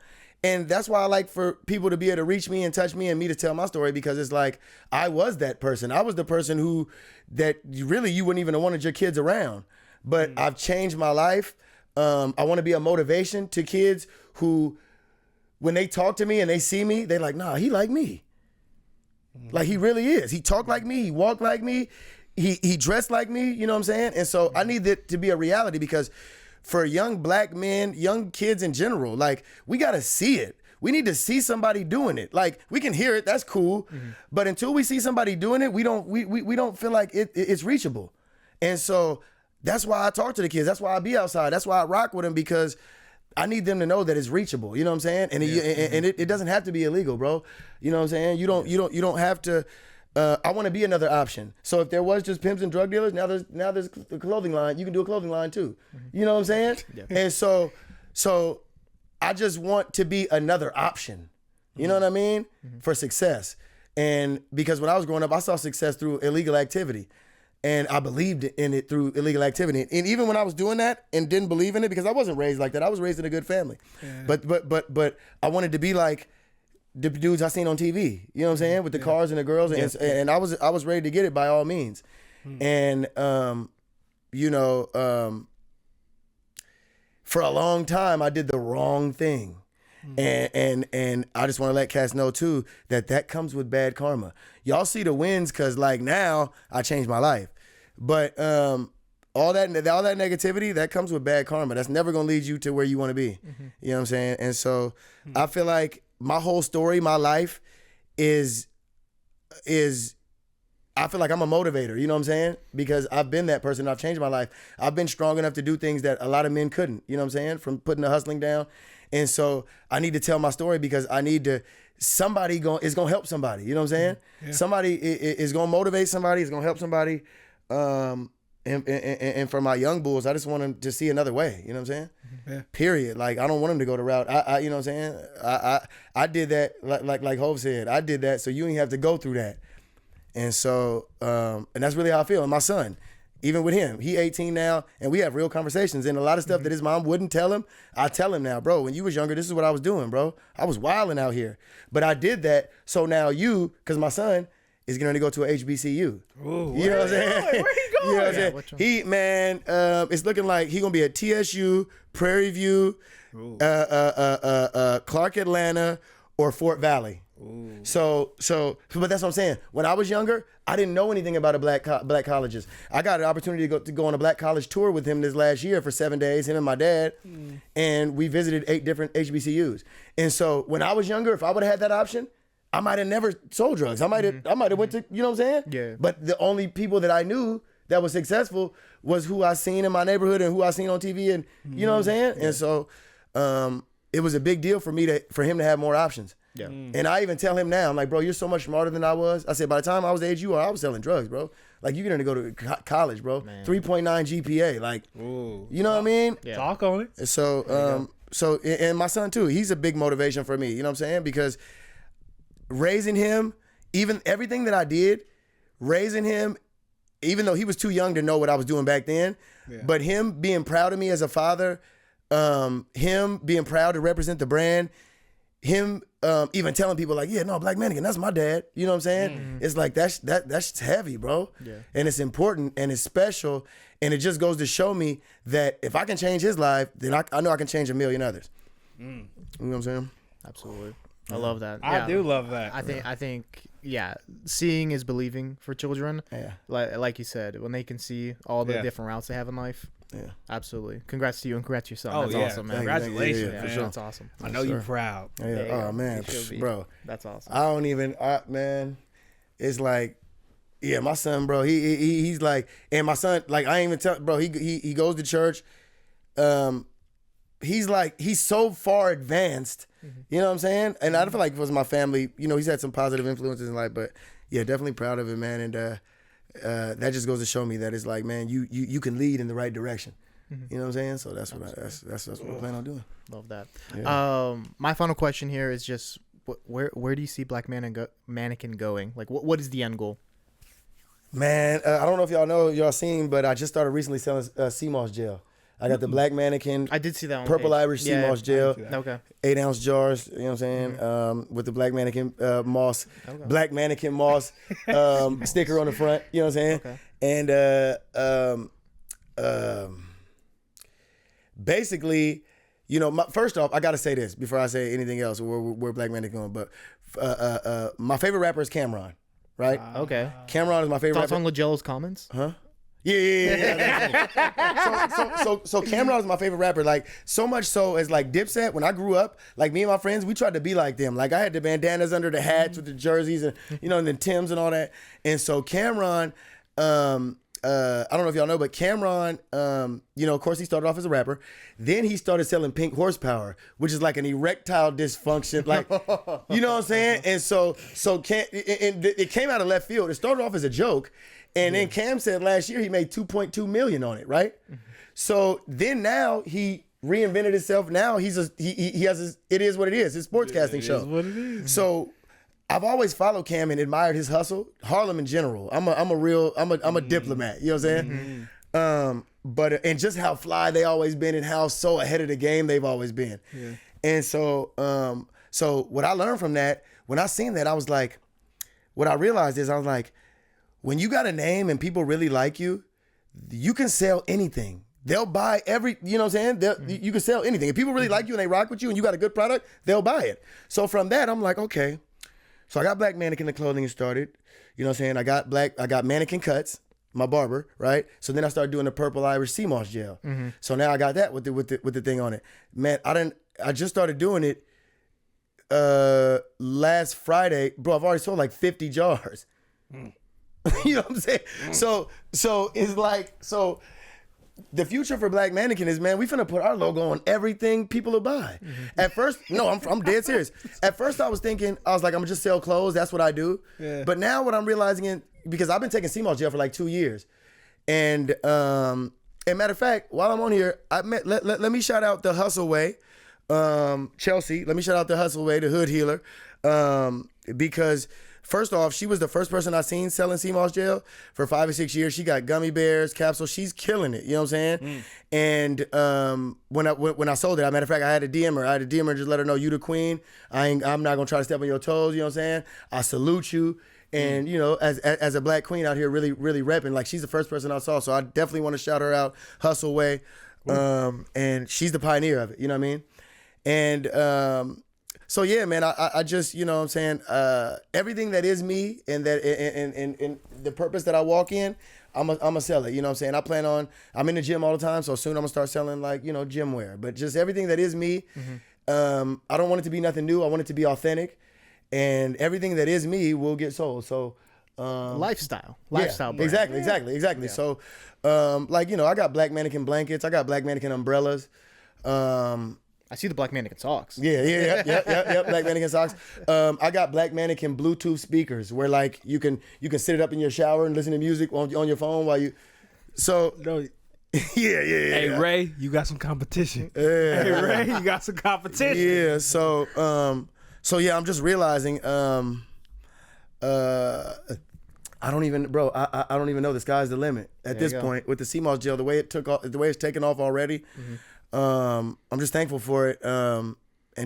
And that's why I like for people to be able to reach me and touch me and me to tell my story, because it's like, I was that person. I was the person that really you wouldn't even have wanted your kids around. But I've changed my life. I want to be a motivation to kids who, when they talk to me and they see me, they're like, nah, he like me. Like he really is. He talked like me. He walked like me. He dressed like me, you know what I'm saying? And so I need that to be a reality, because for young black men, young kids in general, like we got to see it. We need to see somebody doing it. Like we can hear it, that's cool. But until we see somebody doing it, we don't feel like it's reachable. And so that's why I talk to the kids. That's why I be outside. That's why I rock with them, because I need them to know that it's reachable. You know what I'm saying? And it doesn't have to be illegal, bro. You know what I'm saying? You don't have to. I want to be another option. So if there was just pimps and drug dealers, now there's a clothing line. You can do a clothing line too. You know what I'm saying? Yeah. And so I just want to be another option. You know what I mean? For success. And because when I was growing up, I saw success through illegal activity. And I believed in it through illegal activity. And even when I was doing that and didn't believe in it, because I wasn't raised like that, I was raised in a good family. Yeah. But I wanted to be like the dudes I seen on TV. You know what I'm saying? With the cars and the girls. And I was ready to get it by all means. And for a long time, I did the wrong thing. And I just want to let cats know too that comes with bad karma. Y'all see the wins because like now I changed my life, but all that negativity that comes with bad karma. That's never gonna lead you to where you want to be. You know what I'm saying? And so I feel like my whole story, my life is I feel like I'm a motivator. You know what I'm saying? Because I've been that person. I've changed my life. I've been strong enough to do things that a lot of men couldn't. You know what I'm saying? From putting the hustling down. And so I need to tell my story because I need to, somebody is going to help somebody. You know what I'm saying? Yeah. Somebody is going to motivate somebody, is going to help somebody. And for my young bulls, I just want them to see another way. You know what I'm saying? Yeah. Period. Like, I don't want them to go the route. I you know what I'm saying? I did that, like Hov said, I did that so you ain't have to go through that. And so, and that's really how I feel. And my son, even with him, he 18 now, and we have real conversations. And a lot of stuff that his mom wouldn't tell him, I tell him now, bro, when you was younger, this is what I was doing, bro. I was wilding out here. But I did that, so now because my son is going to go to a HBCU. Ooh, you know what I'm saying? Where he going? You know what I'm saying? It's looking like he going to be at TSU, Prairie View, Clark Atlanta, or Fort Valley. Ooh. So, but that's what I'm saying. When I was younger, I didn't know anything about the black colleges. I got an opportunity to go on a black college tour with him this last year for 7 days, him and my dad, and we visited 8 different HBCUs. And so when I was younger, if I would have had that option, I might have never sold drugs. I might have went to, you know what I'm saying? Yeah. But the only people that I knew that was successful was who I seen in my neighborhood and who I seen on TV, and you know what I'm saying? Yeah. And so it was a big deal for him to have more options. Yeah. And I even tell him now, I'm like, bro, you're so much smarter than I was. I said, by the time I was the age you are, I was selling drugs, bro. Like, you're going to go to college, bro. 3.9 GPA. Like, ooh. You know what I mean? Yeah. Talk on it. And so, and my son too, he's a big motivation for me. You know what I'm saying? Because raising him, even everything that I did, raising him, even though he was too young to know what I was doing back then, but him being proud of me as a father, him being proud to represent the brand, him even telling people like, yeah, no, Black Mannequin, that's my dad. You know what I'm saying? It's like that's heavy, bro. Yeah. And it's important and it's special. And it just goes to show me that if I can change his life, then I know I can change a million others. You know what I'm saying? Absolutely. I love that. I do love that. I think seeing is believing for children. Yeah. Like you said, when they can see all the different routes they have in life. Yeah, absolutely. Congrats to you and congrats to your son. Oh, that's awesome, man. Congratulations, man. For sure. That's awesome. I know you're proud. Yeah. Oh man, bro, that's awesome. I don't even, man. It's like, yeah, my son, bro. He's like, and my son, like, I ain't even tell, bro. He goes to church. He's so far advanced. You know what I'm saying? And I feel like it was my family. You know, he's had some positive influences in life, but yeah, definitely proud of him, man. And that just goes to show me that it's like, man, you can lead in the right direction. You know what I'm saying? So that's what that's what I plan on doing. Love that. Yeah. My final question here is just where do you see Black Mannequin going? Like, what is the end goal? Man, I don't know if y'all seen, but I just started recently selling CMOS gel. I got the Black Mannequin. I did see that one. Purple Irish CMOS gel. Okay. 8-ounce jars. You know what I'm saying? With the Black Mannequin moss, Black Mannequin moss sticker on the front. You know what I'm saying? Okay. And basically, you know, first off, I got to say this before I say anything else. Where Black Mannequin going? But my favorite rapper is Cameron. Right? Okay. Cameron is my favorite rapper. Thoughts on LaJello's comments? Huh? Yeah. So Cameron is my favorite rapper. Like, so much so as like Dipset, when I grew up, like me and my friends, we tried to be like them. Like, I had the bandanas under the hats with the jerseys and, you know, and the Timbs and all that. And so Cameron, I don't know if y'all know, but Cameron, you know, of course he started off as a rapper. Then he started selling Pink Horsepower, which is like an erectile dysfunction. Like, you know what I'm saying? And so it came out of left field. It started off as a joke. And then Cam said last year he made $2.2 million on it, right? So then now he reinvented himself. Now he has it is what it is. His sportscasting show. It is what it is. So I've always followed Cam and admired his hustle. Harlem in general. I'm a diplomat. You know what I'm saying? But and just how fly they always been and how so ahead of the game they've always been. Yeah. And so so what I learned from that, when I seen that, I was like, what I realized is I was like, when you got a name and people really like you, you can sell anything. They'll buy you know what I'm saying? You can sell anything. If people really like you and they rock with you and you got a good product, they'll buy it. So from that, I'm like, okay. So I got Black Mannequin, the clothing started. You know what I'm saying? I got Mannequin Cuts, my barber, right? So then I started doing the Purple Irish sea moss gel. So now I got that with the thing on it. Man, I just started doing it last Friday. Bro, I've already sold like 50 jars. You know what I'm saying? So it's like, so the future for Black Mannequin is, man, we finna put our logo on everything people will buy. At first, no, I'm dead serious. At first I was like, I'm gonna just sell clothes. That's what I do. Yeah. But now what I'm realizing because I've been taking CMOS gel for like 2 years. And matter of fact, while I'm on here, let me shout out the Hustle Way. Chelsea, let me shout out the Hustle Way, the hood healer. Because first off, she was the first person I seen selling CMOS gel for 5 or 6 years. She got gummy bears, capsules. She's killing it. You know what I'm saying? And when I sold it, as a matter of fact, I had to DM her. I had to DM her and just let her know, you the queen. I'm not gonna try to step on your toes. You know what I'm saying? I salute you. And you know, as a Black queen out here, really really repping. Like, she's the first person I saw, so I definitely want to shout her out. Hustle Way, and she's the pioneer of it. You know what I mean? And so yeah, man, I just, you know what I'm saying, everything that is me and that and the purpose that I walk in, I'm a sell it. You know what I'm saying? I'm in the gym all the time, so soon I'm gonna start selling, like, you know, gym wear. But just everything that is me, I don't want it to be nothing new. I want it to be authentic, and everything that is me will get sold. So lifestyle yeah, brand. Exactly. Yeah. So like, you know, I got Black Mannequin blankets, I got Black Mannequin umbrellas. I see the Black Mannequin socks. Yeah. Black Mannequin socks. I got Black Mannequin Bluetooth speakers where, like, you can sit it up in your shower and listen to music on your phone while you. So No. yeah. Hey Ray, you got some competition. Yeah. Hey Ray, you got some competition. Yeah. So yeah, I'm just realizing. I don't even, bro. I don't even know. The sky's the limit at this point with the CMOS gel. The way it's taken off already. I'm just thankful for it, and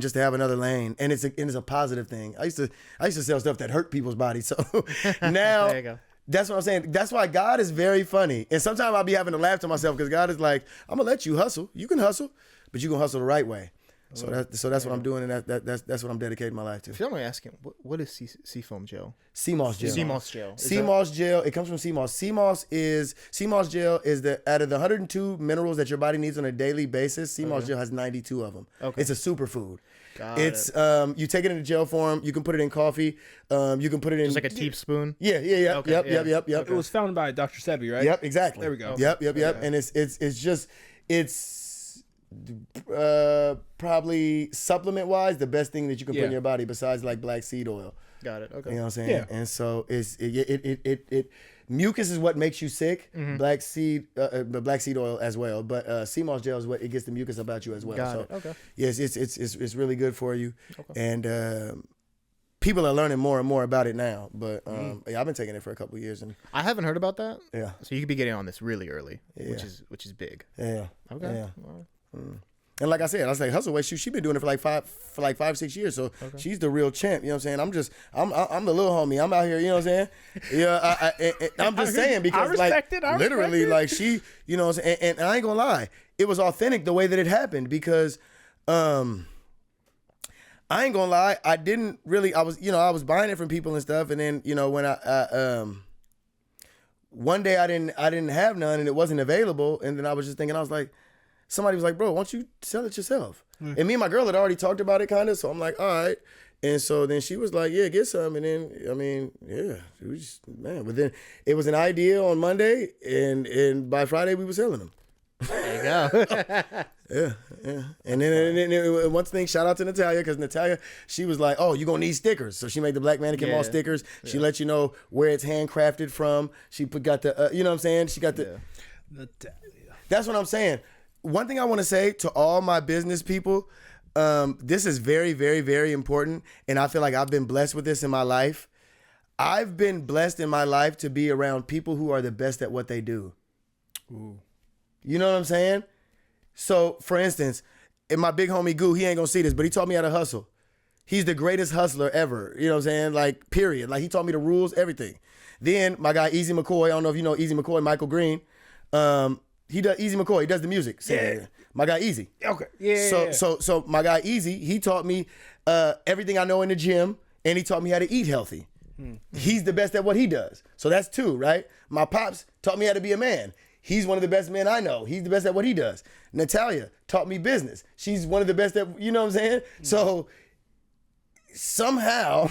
just to have another lane, and it's a positive thing. I used to sell stuff that hurt people's bodies, so now there you go. That's what I'm saying. That's why God is very funny, and sometimes I'll be having to laugh to myself because God is like, I'm gonna let you hustle. You can hustle, but you can hustle the right way. So that's what I'm doing, and that's what I'm dedicating my life to. If you don't mind asking, what is seafoam gel? CMOS gel. CMOS gel. CMOS gel. It comes from CMOS. CMOS gel is out of the 102 minerals that your body needs on a daily basis. CMOS gel has 92 of them. Okay. It's a superfood. It's you take it in a gel form. You can put it in coffee. You can put it in just like a teaspoon. Yeah. Okay, Yep. It was founded by Dr. Sebi, right? Yep, exactly. There we go. Yep. And it's probably supplement wise the best thing that you can put in your body besides like black seed oil. Got it. Okay. You know what I'm saying? Yeah. And so it mucus is what makes you sick. Black seed oil as well, but CMOS gel is what it gets the mucus about you as well. Got it. Okay. Yes, it's really good for you. Okay. And people are learning more and more about it now. But yeah, I've been taking it for a couple of years, and I haven't heard about that. Yeah. So you could be getting on this really early, Yeah. which is big. Yeah. Okay. Yeah. All right. And like I said, I was like, Hustle Way, she's been doing it for like 5-6 years. So she's the real champ. You know what I'm saying? I'm the little homie. I'm out here. You know what I'm saying? Yeah. I'm just saying because literally like she, you know what I'm saying? And I ain't gonna lie, it was authentic the way that it happened because, I ain't gonna lie, I was buying it from people and stuff, and then when one day I didn't have none and it wasn't available, and then I was just thinking, I was like. Somebody was like, bro, why don't you sell it yourself? And me and my girl had already talked about it kind of. So I'm like, all right. And so then she was like, yeah, get some. And then, I mean, yeah, but then it was an idea on Monday. And by Friday we were selling them. There you go. Yeah. And then one thing, shout out to Natalia, because Natalia, she was like, oh, you're going to need stickers. So she made the Black Mannequin Mall stickers. She let you know where it's handcrafted from. She got the, you know what I'm saying? She got the. Natalia. That's what I'm saying. one thing I want to say to all my business people, this is very, very, very important. And I feel like I've been blessed with this in my life. I've been blessed in my life to be around people who are the best at what they do. Ooh. You know what I'm saying? So, for instance, in my big homie Goo, he ain't gonna see this, but he taught me how to hustle. He's the greatest hustler ever. You know what I'm saying? Like, period. Like, he taught me the rules, everything. Then my guy Easy McCoy, I don't know if you know Easy McCoy, Michael Green. He does Easy McCoy. He does the music. Yeah. My guy Easy. Okay. Yeah. So my guy Easy, he taught me everything I know in the gym, and he taught me how to eat healthy. He's the best at what he does. So that's two, right? My pops taught me how to be a man. He's one of the best men I know. He's the best at what he does. Natalia taught me business. She's one of the best at, you know what I'm saying? So somehow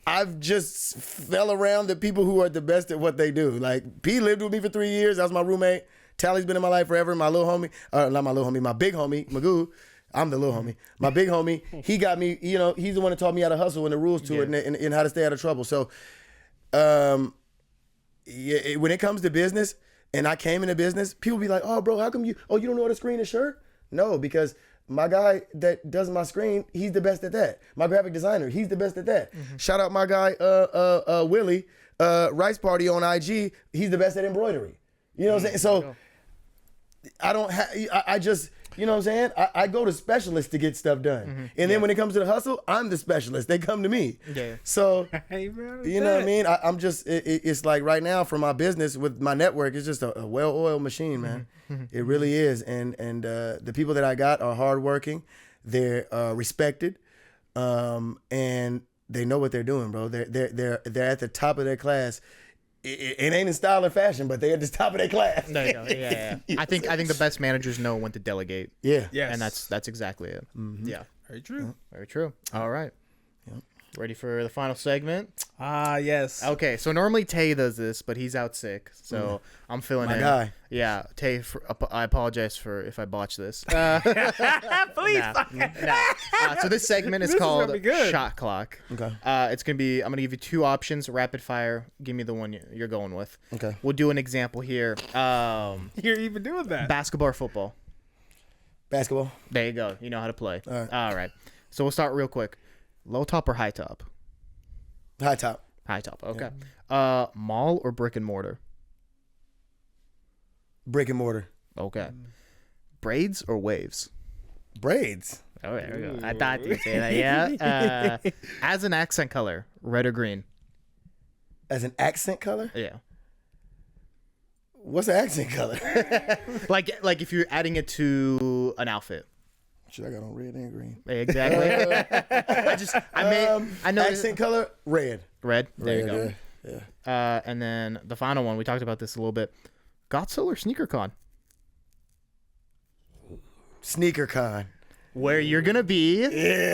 I've just fell around the people who are the best at what they do. Like, P lived with me for 3 years. That was my roommate. Tally's been in my life forever. My little homie, not my little homie, my big homie, Magoo. I'm the little homie. My big homie, he got me, you know, he's the one that taught me how to hustle and the rules to it and how to stay out of trouble. So when it comes to business, and I came into business, people be like, oh, bro, how come you don't know how to screen a shirt? No, because my guy that does my screen, he's the best at that. My graphic designer, he's the best at that. Shout out my guy, Willie, Rice Party on IG. He's the best at embroidery. You know what I'm saying? So I just, you know what I'm saying? I go to specialists to get stuff done. And then when it comes to the hustle, I'm the specialist. They come to me. Yeah. So, you know what I mean? I'm just, it's like right now for my business with my network, it's just a well-oiled machine, man. It really is. And the people that I got are hardworking. They're respected. And they know what they're doing, bro. They're at the top of their class. It ain't in style or fashion, but they're at the top of their class. There you go. Yeah. I think the best managers know when to delegate. Yeah. Yes. And that's exactly it. Yeah. Very true. Very true. All right. Ready for the final segment? Yes. Okay, so normally Tay does this, but he's out sick, so I'm filling in. My guy. Yeah, Tay, I apologize for if I botch this. Please. So this segment is This is called gonna be good. Shot Clock. Okay. It's gonna be. I'm gonna give you two options, rapid fire. Give me the one you're going with. Okay. We'll do an example here. You're even doing that. Basketball or football? Basketball. There you go. You know how to play. All right. So we'll start real quick. Low top or high top? High top. High top. Okay. Mall or brick and mortar? Brick and mortar. Okay. Braids or waves? Braids. Oh, there we go. I thought you'd say that. Yeah. As an accent color, red or green? As an accent color? Yeah. What's an accent color? Like if you're adding it to an outfit. Shit, I got on red and green. Exactly. I know accent color, red. Red. There you Red, go. Yeah. And then the final one, we talked about this a little bit. Godzilla or SneakerCon? SneakerCon. Where you're gonna be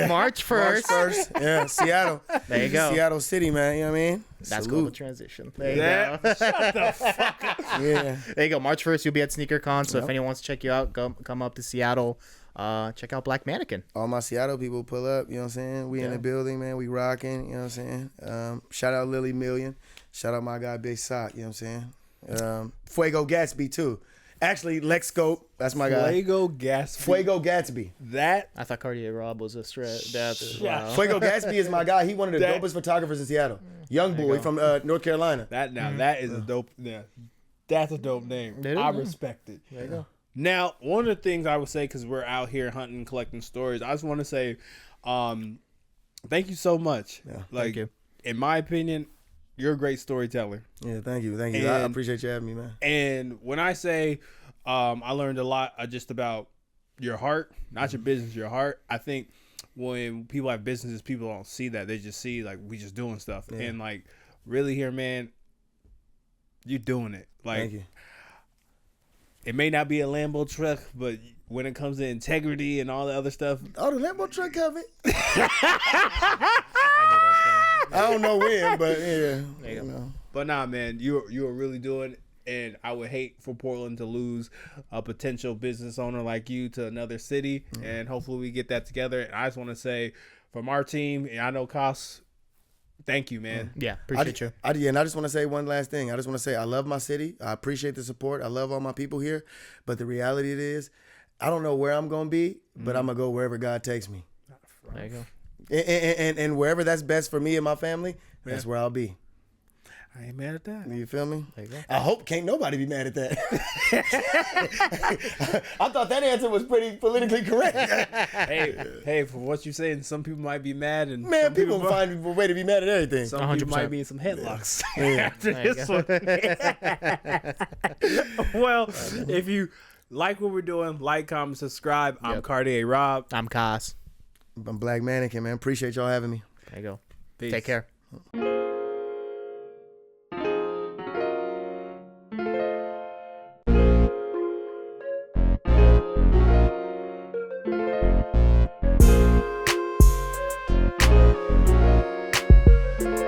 March 1st. March 1st. Yeah, Seattle. There you go. Seattle City, man. You know what I mean? That's Salute. called a transition. There you go. Shut the fuck up. Yeah. There you go. March 1st, you'll be at SneakerCon. So if anyone wants to check you out, come up to Seattle. Check out Black Mannequin. All my Seattle people pull up, you know what I'm saying? We in the building, man. We rocking, you know what I'm saying? Shout out Lily Million. Shout out my guy Big Sock, you know what I'm saying? Fuego Gatsby too. Actually, Lex Scope, that's my guy. Fuego Gatsby. Fuego Gatsby. That. I thought Cartier Rob was a stretch. That's Yeah. wow. Fuego Gatsby is my guy. He one of the That- dopest photographers in Seattle. Young boy from North Carolina. That is a dope. Yeah, that's a dope name. It is, I yeah. respect it. There you go. Now, one of the things I would say, because we're out here hunting, collecting stories, I just want to say, thank you so much. Yeah, like, thank you. In my opinion, you're a great storyteller. Yeah, thank you. Thank you. I And- appreciate you having me, man. And when I say I learned a lot just about your heart, not your business, your heart. I think when people have businesses, people don't see that. They just see, like, we just doing stuff. Yeah. And, like, really here, man, you're doing it. Like, Thank you. it may not be a Lambo truck, but when it comes to integrity and all the other stuff, Oh, the Lambo truck coming. I don't know when, but yeah. You know. but nah, man, you are really doing. And I would hate for Portland to lose a potential business owner like you to another city. And hopefully we get that together. And I just want to say, from our team, and I know Kos, thank you, man. Yeah, appreciate you. And I just want to say one last thing. I just want to say I love my city. I appreciate the support. I love all my people here. But the reality it is, I don't know where I'm gonna be, but I'm gonna go wherever God takes me. There you go. And wherever that's best for me and my family, that's where I'll be. I ain't mad at that. You feel me? There you go. I hope can't nobody be mad at that. I thought that answer was pretty politically correct. Hey, for what you're saying, some people might be mad, and Man, some people find a way to be mad at everything. some people 100%. might be in some headlocks Yeah. after There you this one. Well, if you like what we're doing, like, comment, subscribe. I'm Yep. Cartier Rob. I'm Cas. I'm Black Mannequin, man. Appreciate y'all having me. There you go. Peace. Take care.